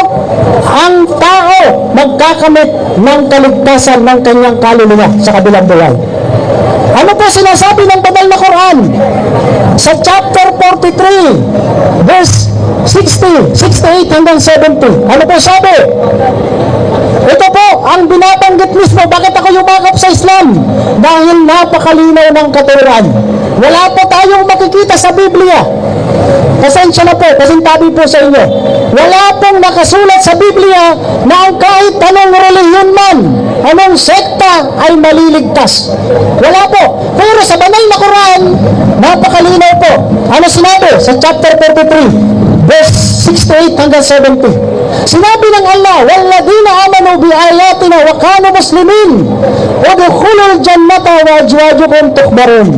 ang tao magkakamit ng kaligtasan ng kanyang kaluluwa sa kabilang buhay. Ano po sinasabi ng banal na Quran? Sa chapter 43, verse 60, 68 hanggang 70. Ano po sabi? Ito po ang binabanggit mismo. Bakit ako yumakap sa Islam? Dahil napakalinaw ng katuruan. Wala po tayong makikita sa Biblia. Pasensya na po, pasintabi po sa inyo. Wala pong nakasulat sa Biblia na ang kahit anong relihiyon man, anong sekta ay maliligtas. Wala po. Pero sa banal na Quran, napakalinaw po. Ano sinabi sa chapter 43, verse 68 hanggang 70? Sinabi ng Allah, "Walladina amanu bi ayatina wa kanu muslimin, udkhulul jannata wa azwajukum tukhbarun."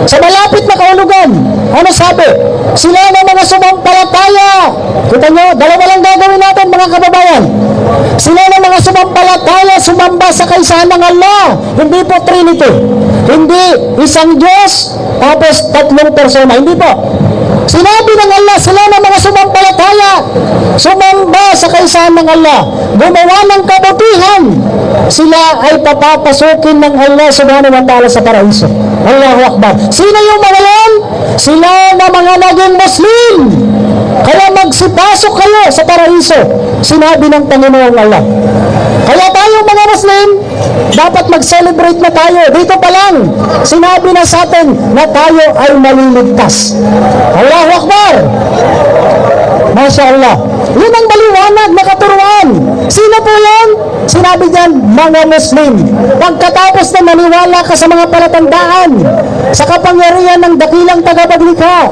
Sa malapit na kahulugan, ano sabi? Sila na mga sumampalataya. Kita nyo, dalawa lang gagawin natin mga kababayan. Sila na mga sumampalataya, sumamba sa kaisahan ng Allah. Hindi po Trinity. Hindi isang Diyos, tapos tatlong persona. Hindi po. Sinabi ng Allah, sila na mga sumampalataya, sumamba sa kaisahan ng Allah, gumawa ng kabutihan, sila ay papapasukin ng Allah subhanahu wa ta'ala sa paraiso. Allahu Akbar. Sino yung mga yan? Sila na mga naging Muslim. Kaya magsipasok kayo sa paraiso. Sinabi ng Panginoong Allah. Kaya tayong mga Muslim, dapat mag-celebrate na tayo. Dito pa lang, sinabi na sa atin na tayo ay maliligtas. Allahu Akbar. Masya Allah. Yun ang maliwanag na katuruan. Sino po yan? Si sinabi diyan, mga Muslim. Pagkatapos na maniwala ka sa mga palatandaan, sa kapangyarihan ng dakilang tagapaglikha,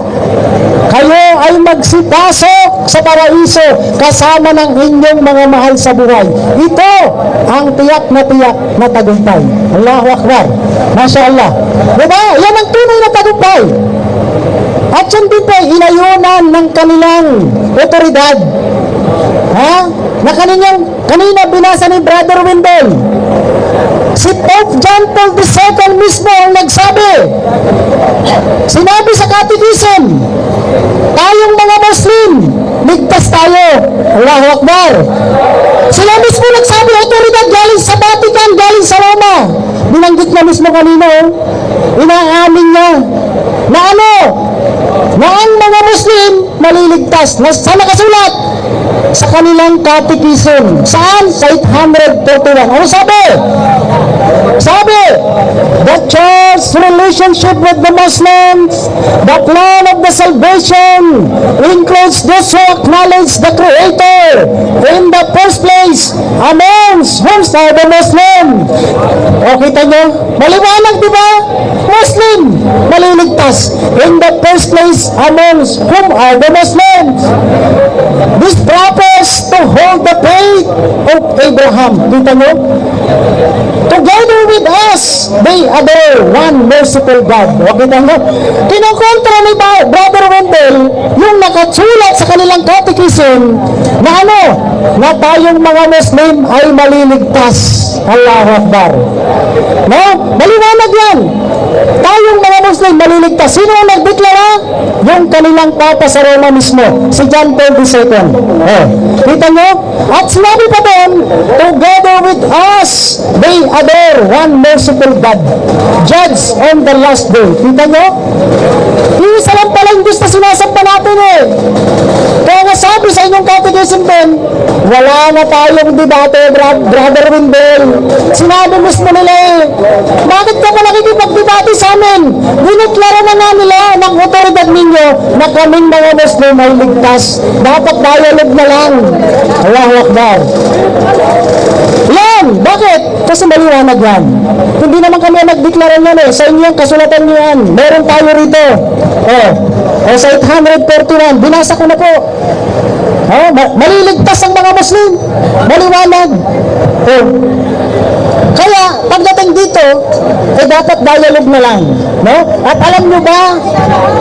kayo ay magsipasok sa paraiso kasama ng inyong mga mahal sa buhay. Ito ang tiyak na tagumpay. Allahu Akbar. Masya Allah. Diba? Yan ang tunay na tagumpay. At yan din po, inayunan ng kanilang otoridad. Ha? Na kanina binasa ni Brother Wendell. Si Pope John Paul II mismo ang nagsabi. Sinabi sa Catechism, tayong mga Muslim, ligtas tayo. Allahu Akbar. Sila mismo nagsabi, otoridad galing sa Vatican, galing sa Roma. Binanggit na mismo kanino, inaamin niya na ano? Na ang mga Muslim maliligtas. Saan nakasulat? Sa kanilang Catechism. Saan? Sa 841. Ano sabi? Sabi, the Church's relationship with the Muslims, the plan of the salvation, includes those who acknowledge the Creator in the first place, amongst whom are the Muslims. O, kita nyo? Maliwanag, di ba? Muslim, maliligtas. In the first place, amongst whom are the Muslims. This profess to hold the faith of Abraham. Kita nyo? Together with us, they adore one merciful God. O, kita nyo? Kinukontra ni Brother Wendell yung nakasulat sa kanilang Catechism na ano? Na tayong mga Muslim ay maliligtas. Allahu Akbar. No? Maliwanag yan. Tayong mga Muslim maliligtas. Sino ang nagdeklara? Yung kanilang Papa sa Roma mismo, si John Paul II. Oh, kita nyo? At sinabi pa doon, together with us, they adore one merciful God, judge on the last day. Kita nyo? Isa lang pala yung Diyos na sinasamba natin eh. Kaya nga sabi sa inyong Catechism din, wala na tayong debate, Brother Wendell. Sinabi mismo nila eh, bakit ka pa nakikipag-debate sa amin? Dineklara na nga nila ng otoridad ninyo na kaming mga Muslim ay ligtas. Dapat dialogue na lang. Allahu Akbar. Yan! Bakit? Kasi maliwanag yan. Hindi naman kami nagdeklara yan eh. Sa inyo yung kasulatan nyo yan. Meron tayo rito. Sa 841, binasa ko na po. Maliligtas ang mga Muslim. Maliwanag. Kaya, pagdating dito, dapat dialogue na lang. No? At alam nyo ba,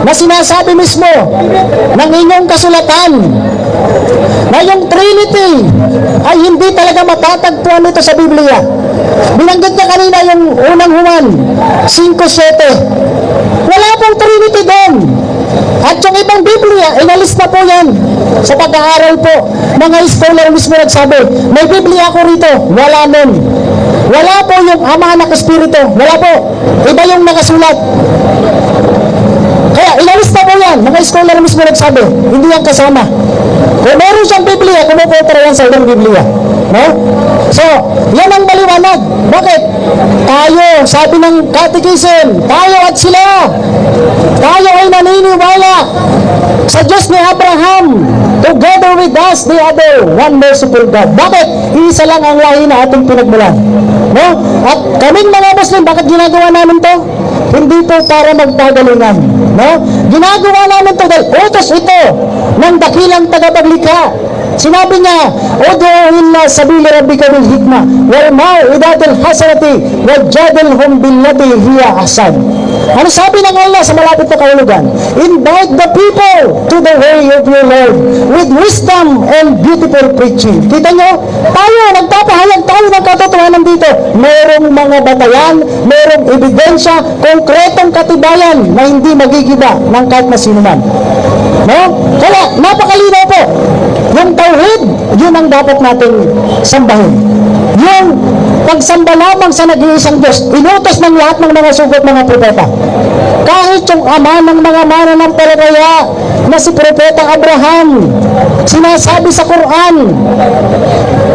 na sinasabi mismo ng inyong kasulatan, na yung Trinity ay hindi talaga matatagpuan nito sa Biblia. Binanggit niya kanina yung unang Juan 5:7. Wala pong Trinity doon. At yung ibang Biblia, inalis na po yan sa pag-aaral po. Mga scholar mismo nagsabi, may Biblia ako rito. Wala nun. Wala po yung Ama, Anak, Espiritu. Wala po. Iba yung nakasulat. Kaya inalis na po yan. Mga scholar mismo nagsabi, hindi yan kasama. Kung meron siyang Biblia, kumukontra yan sa ibang Biblia. No? So, yan ang maliwanag. Bakit? Tayo, sabi ng Catechism, tayo at sila. Tayo ay naniniwala sa Diyos ni Abraham. Together with us, they adore one merciful God. Bakit? Isa lang ang lahi na ating pinagmulan. No? At kaming mga Muslim, bakit ginagawa namin to? Hindi po para magpagalingan. No? Ginagawa namin to dahil utos ito ng dakilang tagapaglikha. Sinabi niya, Udu'u ila sabili rabbika bil hikmah wal mau'idatil hasanati wajadilhum billati hiya ahsan. Ano sabi ng Allah sa malapit na kahulugan? Invite the people to the way of your Lord with wisdom and beautiful preaching. Kita nyo? Tayo, nagpapahayag tayo ng katotohanan dito. Merong mga batayan, merong ebidensya, konkretong katibayan na hindi magigiba ng kahit na sino man. No? Kaya, napakalinaw po. Yung tauhid, yun ang dapat natin sambahin. Yung pagsamba lamang sa nag-iisang Diyos, inutos ng lahat ng mga sugot mga propeta. Kahit yung ama ng mga mananampalataya na si Propeta Abraham, sinasabi sa Quran,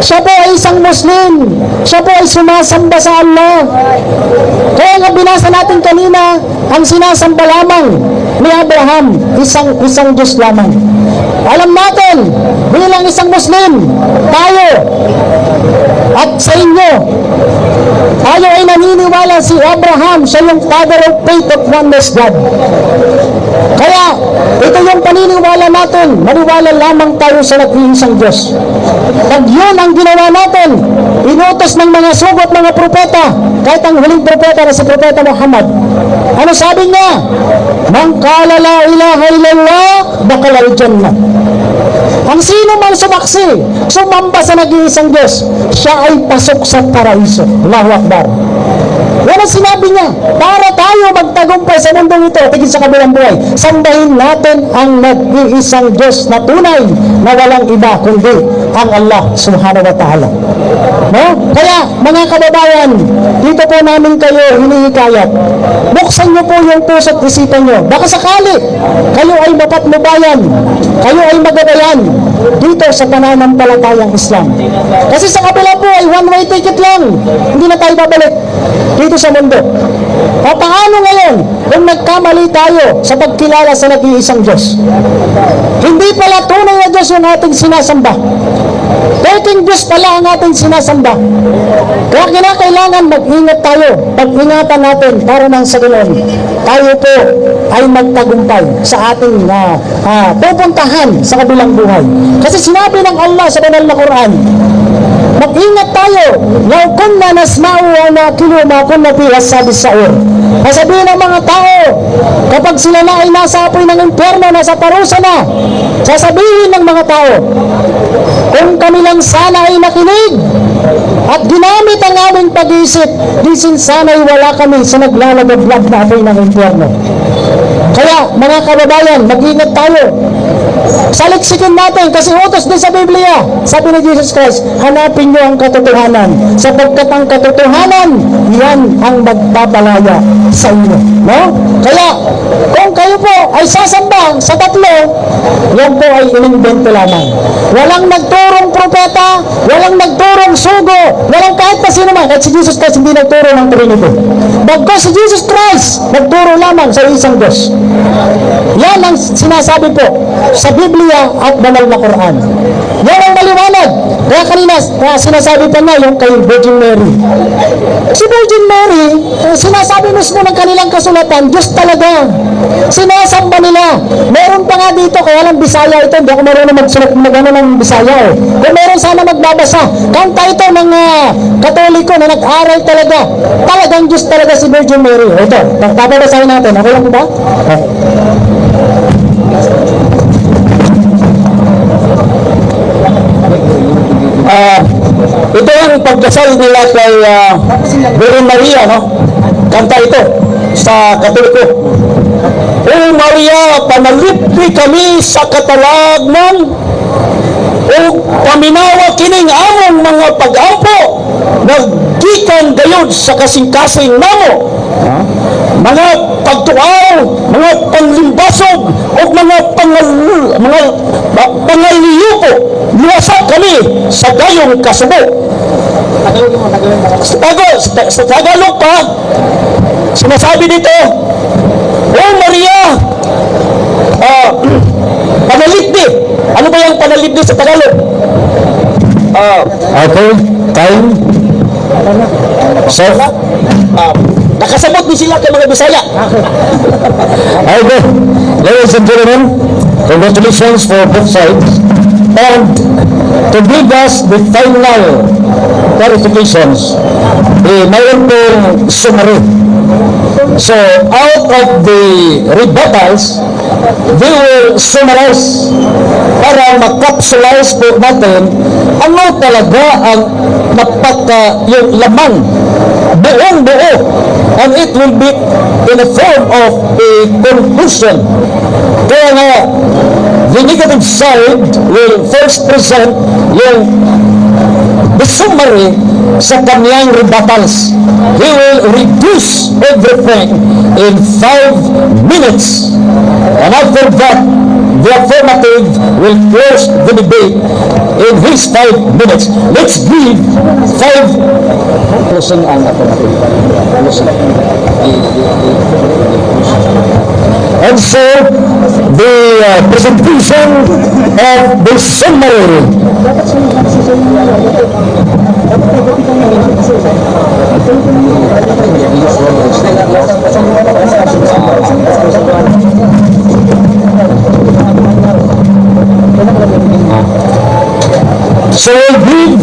siya po ay isang Muslim, siya po ay sumasamba sa Allah. Kaya nga binasa natin kanina, ang sinasamba lamang ni Abraham, isang Diyos lamang. Alam natin, bilang isang Muslim, tayo, at sa inyo. Tayo ay naniniwala si Abraham, siya yung father of faith of oneness God. Kaya, ito yung paniniwala natin, maniwala lamang tayo sa nag-iisang Diyos. Pag yun ang ginawa natin, inutos ng mga sugot, mga propeta, kahit ang huling propeta na si Propeta Muhammad, ano sabi niya? Man qala la ilaha illallah, dakhala al-jannah. Ang sino man sumaksi, sumamba sa nag-iisang Diyos, siya ay pasok sa paraiso. Allahu Akbar. Yan ang sinabi niya. Para tayo magtagumpay sa mundong ito, tigil sa kabilang buhay, sambahin natin ang nag-iisang Diyos na tunay, na walang iba kundi ang Allah subhanahu wa ta'ala. No? Kaya, mga kababayan, dito po namin kayo hinihikayat. Buksan niyo po yung puso't isipan niyo. Baka sakali, kayo ay mapatnubayan, kayo ay magabayan dito sa pananampalatayang Islam. Kasi sa kabila po ay one-way ticket lang. Hindi na tayo babalik dito sa mundo. Paano ngayon kung nagkamali tayo sa pagkilala sa nag-iisang Diyos? Hindi pala tunay na Diyos yung ating sinasamba. Peking Diyos pala ang ating sinasamba. Kaya kinakailangan mag-ingat tayo. Pag-ingatan natin para nang sa Ginoon, tayo po ay magtagumpay sa ating pupuntahan sa kabilang buhay. Kasi sinabi ng Allah sa banal na Quran, mag-ingat tayo. Law kunna nasma'u wa naqilu ma kunna fi ashabis sa'ir. Sasabihin ng mga tao, kapag sila na ay nasa apoy ng impyerno, nasa parusa na, sasabihin ng mga tao, kung kami lang sana ay nakinig at ginamit ang aming pag-iisip, di sana'y wala kami sa naglalagablag na apoy ng impyerno. Kaya, mga kababayan, mag-ingat tayo. Saliksikin natin, kasi utos din sa Biblia, sabi ni Jesus Christ, hanapin niyo ang katotohanan, sapagkat ang katotohanan, yan ang magpapalaya sa inyo. No? Kaya, kung kayo po ay sasamba sa tatlo, yan po ay inimbento lamang. Walang nagturong propeta, walang nagturong sugo, walang kahit pa sino man. At si Jesus Christ hindi nagturo ng Trinity. Bagkus si Jesus Christ, nagturo lamang sa isang Diyos. Yan ang sinasabi po sa Biblia at banal na Quran. Yan ang maliwanag. Kaya kanina, sinasabi pa nga yung kay Virgin Mary. Si Virgin Mary, sinasabi mismo ng kanilang kasulatan, Diyos talaga. Sinasamba nila. Meron pa nga dito, kaya lang Bisaya ito, hindi ako marunong magsulat ng Bisaya eh. Kung meron sana magbabasa, kanta ito ng Katoliko na nag-aral talaga. Talagang Diyos talaga si Virgin Mary. Ito, papabasahin natin. Ako lang ba? Ito ang pagkasal nila kay Virgin Maria, no? Kanta ito sa Katoliko. O Maria, panalipdi kami sa katalagman, o paminawa kining among mga pag-ampo, naggikan gayud sa kasing-kasing namo. Mga pagtuaw, mga panglimbasog, o mga pangaliyupo, liwasak kami sa gayong kasubo. Sa Tagalog pa, sinasabi dito, O Maria, panalipdi. Ano ba yung panalipdi sa Tagalog? Okay, time. Sir? Nakasabot din sila kay mga Bisaya. Okay, ladies and gentlemen, congratulations for both sides. And to give us the final clarifications, mayroon pong summary. So, out of the rebuttals, they will summarize para makapsulize po natin ano talaga ang yung laman, buong buo, and it will be in the form of a conclusion. Kaya nga, the negative side will first present the summary sa kanyang rebuttals. He will reduce everything in 5 minutes. And after that, the affirmative will close the debate in his 5 minutes. Let's give 5. Closing ang affirmative. And so, the presentation of the summary So we'll give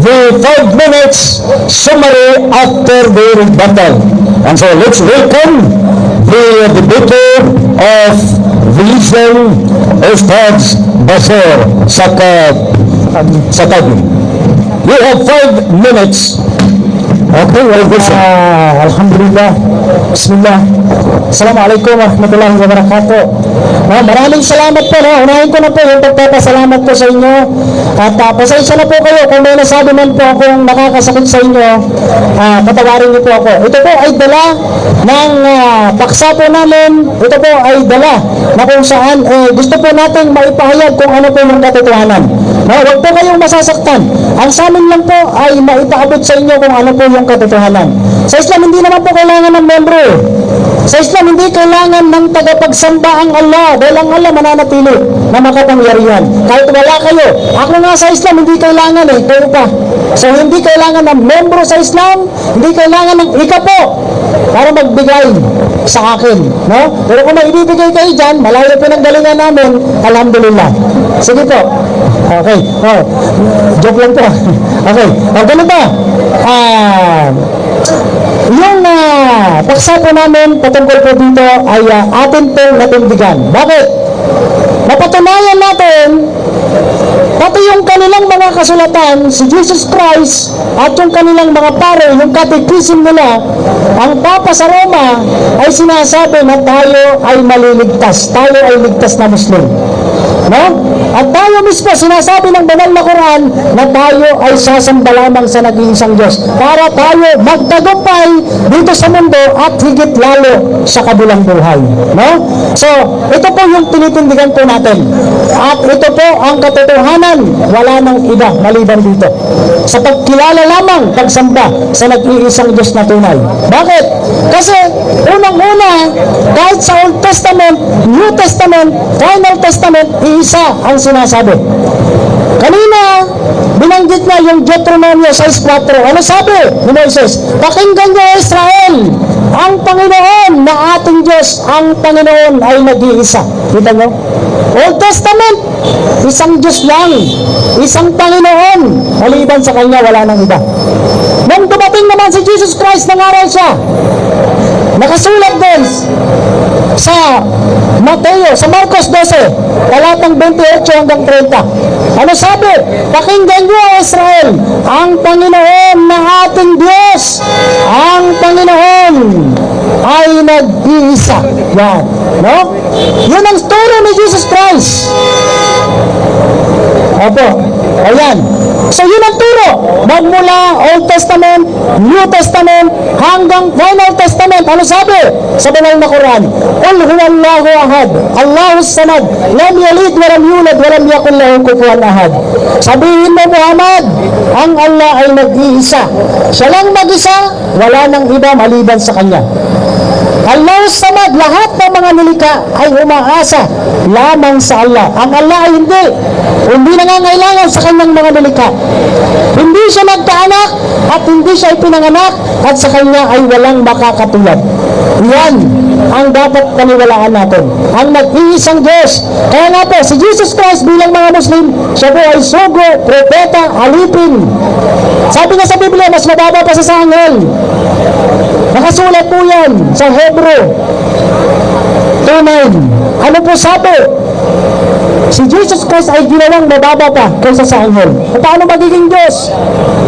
the 5 minutes summary after the rebuttal. And so let's welcome the debater of Vision, Ustaz Basir Sakagi. You have 5 minutes. Okay, well, Alhamdulillah. Bismillah. Assalamualaikum warahmatullahi wabarakatuh. Maraming salamat po. Unahin ko na po yung pagpapasalamat ko sa inyo. At pasensya na po kayo kung may nasabi man po akong nakakasakit sa inyo. Patawarin niyo po ako. Ito po ay dala ng paksa po namin. Ito po ay dala na kung saan gusto po natin maipahayag kung ano po yung katotohanan. Huwag po kayong masasaktan. Ang sa amin lang po ay maipaabot sa inyo kung ano po yung katotohanan. Sa Islam, hindi naman po kailangan ng membro. Sa Islam, hindi kailangan ng tagapagsamba ang Allah dahil ang Allah mananatili na makapangyarihan. Kahit wala kayo. Ako nga sa Islam, hindi kailangan kayo pa. So, hindi kailangan ng membro sa Islam, hindi kailangan ng ikapo para magbigay sa akin. No? Pero kung may ibibigay kayo dyan, malayo pinanggalingan namin, alhamdulillah. Sige po. Okay. Joke lang po. Okay. Ganun ba? Yung paksa po namin patungkol po dito ay atin pong natindigan. Bakit? Napatunayan natin pati yung kanilang mga kasulatan, si Jesus Christ at yung kanilang mga pare, yung catechism nila, ang Papa sa Roma ay sinasabi na tayo ay maliligtas. Tayo ay ligtas na Muslim. No? At tayo mismo sinasabi ng banal na Quran na tayo ay sasamba lamang sa nag-iisang Diyos para tayo magtagumpay dito sa mundo at higit lalo sa kabilang buhay. No? So, ito po yung tinitindigan po natin. At ito po ang katotohanan. Wala nang iba maliban dito. Sa pagkilala lamang, pagsamba sa nag-iisang Diyos na tunay. Bakit? Kasi unang-una, kahit sa Old Testament, New Testament, Final Testament, iisa ang sinasabi. Kanina, binanggit na yung Deuteronomio 6.4. Ano sabi ni Moises? Pakinggan niyo Israel, ang Panginoon na ating Diyos, ang Panginoon ay nag-iisa. Kita niyo? Old Testament, isang Diyos lang, isang Panginoon. Maliban sa Kanya, wala nang iba. Nang dumating naman si Jesus Christ, nangaral siya. Nakasulat din sa Mateo, sa Marcos 12, talatang 28 hanggang 30. Ano sabi? Pakinggan niyo Israel, ang Panginoon na ating Diyos, ang Panginoon ay nag-iisa. Yan. No? Yun ang turo ni Jesus Christ. Opo. Ayan. So yun ang turo. Magmula Old Testament, New Testament, hanggang Final Testament. Ano sabi? Sa banal na Quran. Qul huwallahu ahad, Allahus samad, lam yalid wa lam yulad wa lam yakul lahu kufuwan ahad. Sabihin mo Muhammad, ang Allah ay nag-iisa. Siya lang mag-isa, wala nang iba maliban sa Kanya. Allahus samad, lahat ng mga nilikha ay umaasa lamang sa Allah. Ang Allah ay hindi nangangailangan sa kanyang mga nilikha. Hindi siya nagkaanak at hindi siya ipinanganak at sa kanya ay walang makakatulad. Yan ang dapat paniwalaan natin. Ang nag-iisang Diyos. Kaya nga po, si Jesus Christ bilang mga Muslim, siya po ay sugo, propeta, alipin. Sabi nga sa Biblia, mas mababa pa sa anghel. Nakasulat po yan sa Hebrew 2:9. Ano po sabi? Si Jesus Christ ay ginawang mababa pa kaysa sa anghel. Paano magiging Diyos?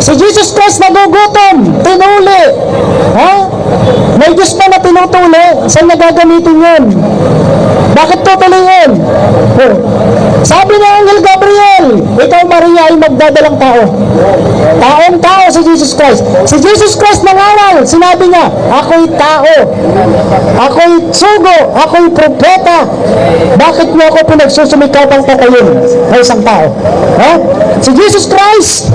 Si Jesus Christ nagugutom, tinuli. Ha? May Diyos pa na tinutuli, saan niya gagamitin yun? Bakit tutuliin? Sabi ng Anghel Gabriel, ikaw Maria ay magdadalang tao. Taong tao si Jesus Christ. Si Jesus Christ nangaral, sinabi niya, ako'y tao. Ako'y sugo, ako'y propeta. Bakit niyo ako pinagsusumikapang patayin na isang tao? Ha? Si Jesus Christ,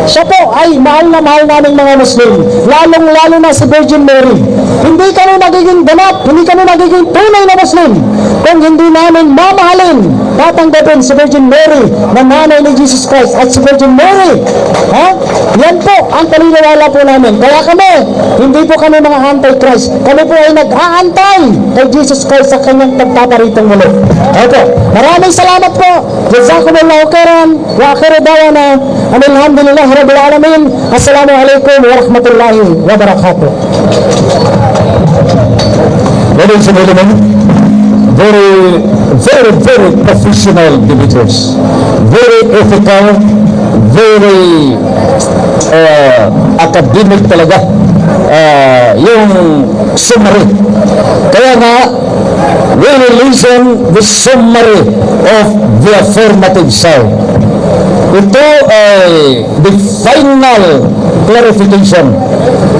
siya po ay mahal na mahal naming mga Muslim. Lalong-lalo na si Virgin Mary. Hindi kami magiging ganap, hindi kami magiging tunay na Muslim kung hindi namin mamahalin, tatanggapin si Virgin Mary na nanay ni Jesus Christ at si Virgin Mary. Ha? Yan po ang paniniwala po namin. Kaya kami, hindi po kami mga anti-Christ. Kami po ay nag-aantay kay Jesus Christ sa kanyang pagpaparitong muli. Opo. Maraming salamat po. Jazakumullahu khairan wa akhiru da'wana alhamdulillah rabbil alamin. Assalamualaikum warahmatullahi wabarakatuh. Ladies and gentlemen, very professional debaters, very ethical, very academic talaga yung summary. Kaya nga, we will listen the summary of the affirmative side. Ito ay the final clarification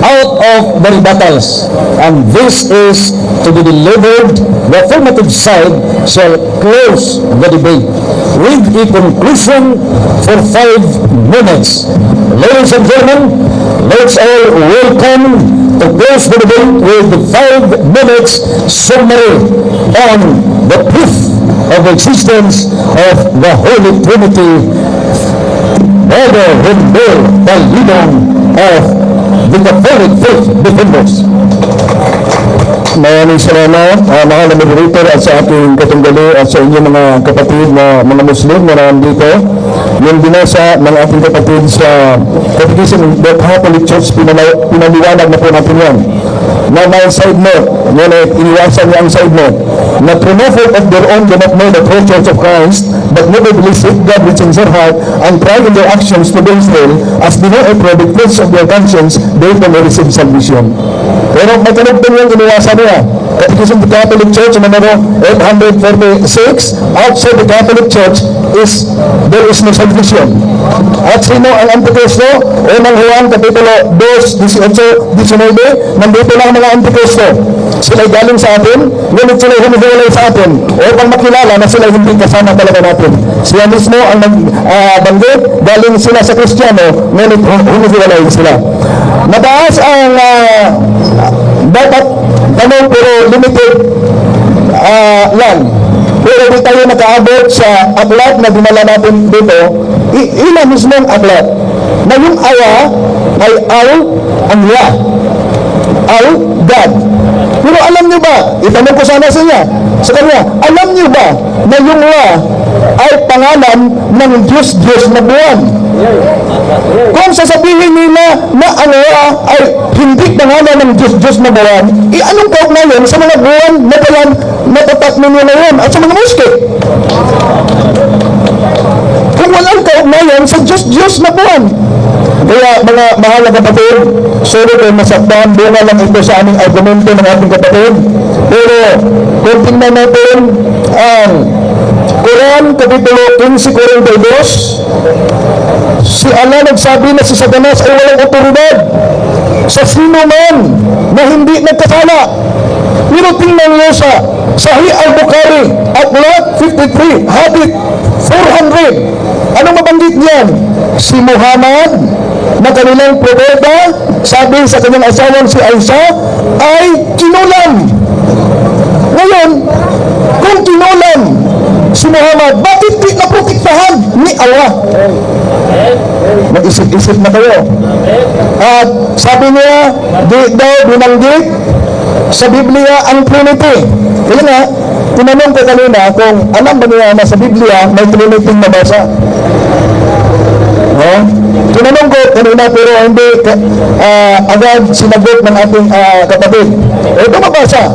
out of the rebuttals, and this is to be delivered. The affirmative side shall close the debate with a conclusion for 5 minutes. Ladies and gentlemen, let's all welcome to close the debate with the 5 minutes summary on the proof of the existence of the Holy Trinity, Brother Rendel Talidong of the Catholic Faith Defenders. Maraming salamat, mahal na moderator at sa ating katunggali at sa inyong mga kapatid na mga Muslim na nandito. Yung binasa ng ating kapatid sa Catechism of the Catholic Church, pinaliwanag na po natin yan. Na may side note, ngunit iniwasan niya ang side note, na through no fault of their own do not know the true Church of Christ, but nevertheless seek God which in their heart, and try in their actions to do well, as they know a the fruits of their conscience, they can receive salvation. Pero may kanugtong yung iniwasan niya. Catechism of the Catholic Church, numero 846, outside the Catholic Church there is no salvation. At sino ang Antikristo? Unang Juan, Kapitulo 2, 18, 19, nandito lang mga Antikristo. Sila'y galing sa atin, ngunit sila'y humihiwalay sa atin upang makilala na sila'y hindi kasama talaga natin. Sila mismo ang nagbanggit, galing sila sa Kristiyano, ngunit humihiwalay sila. Mataas ang dapat tanong pero limited lang. Pero di tayo nakaabot sa aklat na dinala natin dito, ilan mismo ang aklat na yung awa ay ang ya, al God. Pero alam niyo ba, itanong ko sana sa kanya, alam niyo ba na yung la ay pangalan ng Diyos na buwan? Kung sasabihin nila na ang la ay hindi pangalan ng Diyos na buwan, anong kaugnayan sa mga buwan na palang natatak ninyo ngayon at sa mga muskit? Kung walang kaugnayan sa Diyos na buwan. Kaya mga mahal na kapatid, sorry kung masaktan, bunga lang ito sa aming argumento ng ating kapatid. Pero kung tingnan natin ang Quran, Kapitulo 15:42, si Allah nagsabi na si Satanas ay walang otoridad sa sino man na hindi nagkasala. Pero tingnan niyo sa Sahih al-Bukhari, Aklat 53, Hadith 400. Anong mabanggit niyan? Si Muhammad na kanilang propeta, sabi sa kanyang asawang si Aisha, ay kinulam. Ngayon, kung kinulam si Muhammad, bakit di naprotektahan ni Allah? Mag-isip-isip na kayo. At sabi niya, di daw binanggit sa Biblia ang Trinity. Kaya nga, tinanong ko kanina kung alam ba niya na sa Biblia may Trinity na basa. Tinanong ko kanina pero hindi agad sinagot ng ating kapatid. Ito mabasa.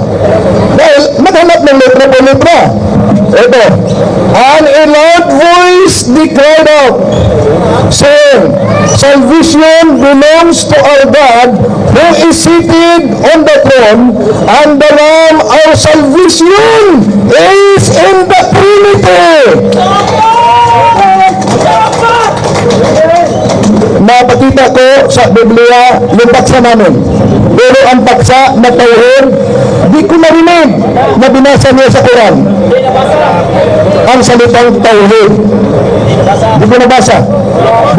Dahil maghanap ng letra po letra. Ito. And a loud voice they cried out, saying, salvation belongs to our God who is seated on the throne, and the Lamb, our salvation is in the Trinity. Napakita ko sa Biblia yung paksa namin. Pero ang paksa na tauhid, di ko narinig na binasa niya sa Quran. Ang salitang tauhid. Di ko nabasa.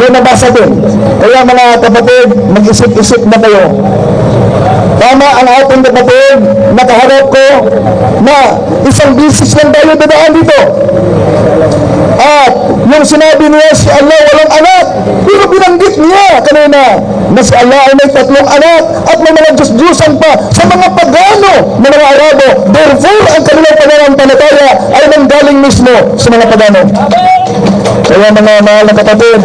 Di nabasa din. Kaya mga kapatid, mag-isip-isip na kayo. Tama ang ating kapatid, nakaharap ko na isang bisis lang tayo dadaan dito. At yung sinabi niya si Allah walang anak, Pero binanggit niya kanina na si Allah ay may 3 anak at may mga Diyos-Diyosan pa sa mga pagano na mga Arabo. Therefore, ang kanilang pananampalataya ay nanggaling mismo sa mga pagano. Kaya mga mahal na kapatid,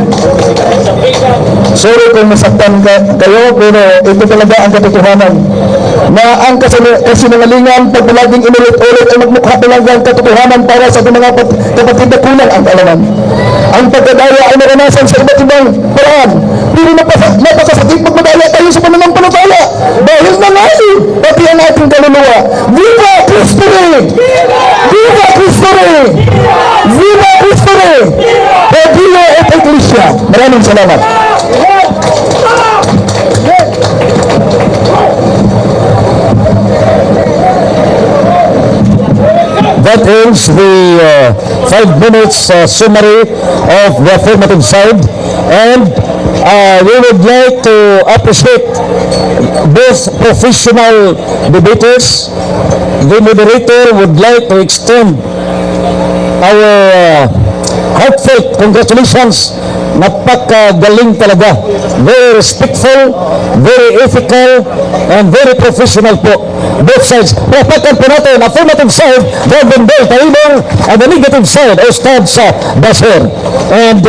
sorry kung nasaktan kayo, pero ito talaga ang katotohanan. Na ang kasinungalingan, pag palaging inulit-ulit ay magmukha talaga ang katotohanan para sa mga kapatid na kulang ang kaalaman. Ang pagkadaya ay naranasan sa iba't ibang paraan. Pero napakasakit magmadaya tayo sa pananampalataya dahil nangyari pati ang ating kaluluwa. Viva Cristo Rey! Viva Cristo Rey! Viva Cristo Rey! Pagilo at Iglesia. Maraming salamat. That ends the 5 minutes summary of the affirmative side, and we would like to appreciate both professional debaters. The moderator would like to extend our heartfelt congratulations. Napakagaling talaga. Very respectful, very ethical, and very professional po. Both sides. Papakan po natin, affirmative side, Reverend Bel Tailong, and the negative side, Ustad sa Basir. And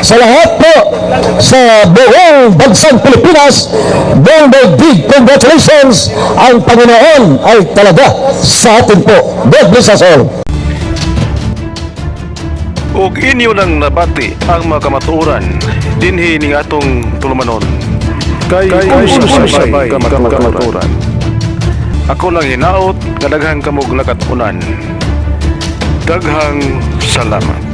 sa lahat po, sa buong bansang Pilipinas, buong daigdig, congratulations, ang Panginoon ay talaga sa atin po. God bless us all. ug inyo nang nabati ang mga kamatuoran dinhi ning atong tulumanon kay sabay kamatuoran. Ako lang hinaot nga daghang kamog nakatunan. Daghang salamat.